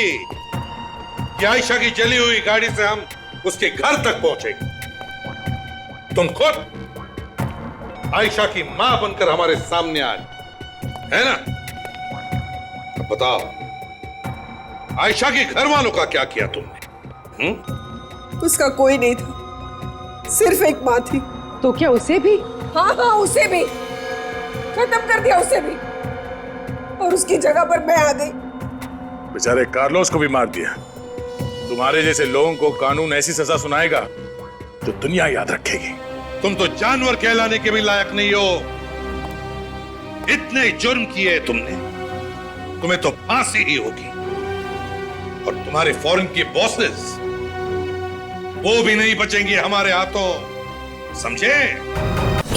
कि आयशा की जली हुई गाड़ी से हम उसके घर तक पहुंचेगी। तुम खुद आयशा की मां बनकर हमारे सामने आए, है ना? अब बताओ, आयशा के घर वालों का क्या किया तुमने? उसका कोई नहीं था, सिर्फ एक माँ थी। तो क्या उसे भी? हाँ हाँ, उसे भी खत्म कर दिया, उसे भी। और उसकी जगह पर मैं आ गई। बेचारे कार्लोस को भी मार दिया। तुम्हारे जैसे लोगों को कानून ऐसी सजा सुनाएगा जो दुनिया याद रखेगी। तुम तो जानवर कहलाने के भी लायक नहीं हो। इतने जुर्म किए तुमने, तुम्हें तो फांसी ही होगी। और तुम्हारे फॉरेन के बॉसेस, वो भी नहीं बचेंगे हमारे हाथों, समझे?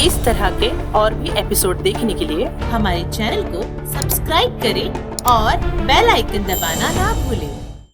इस तरह के और भी एपिसोड देखने के लिए हमारे चैनल को सब्सक्राइब करें और बेल आइकन दबाना ना भूलें।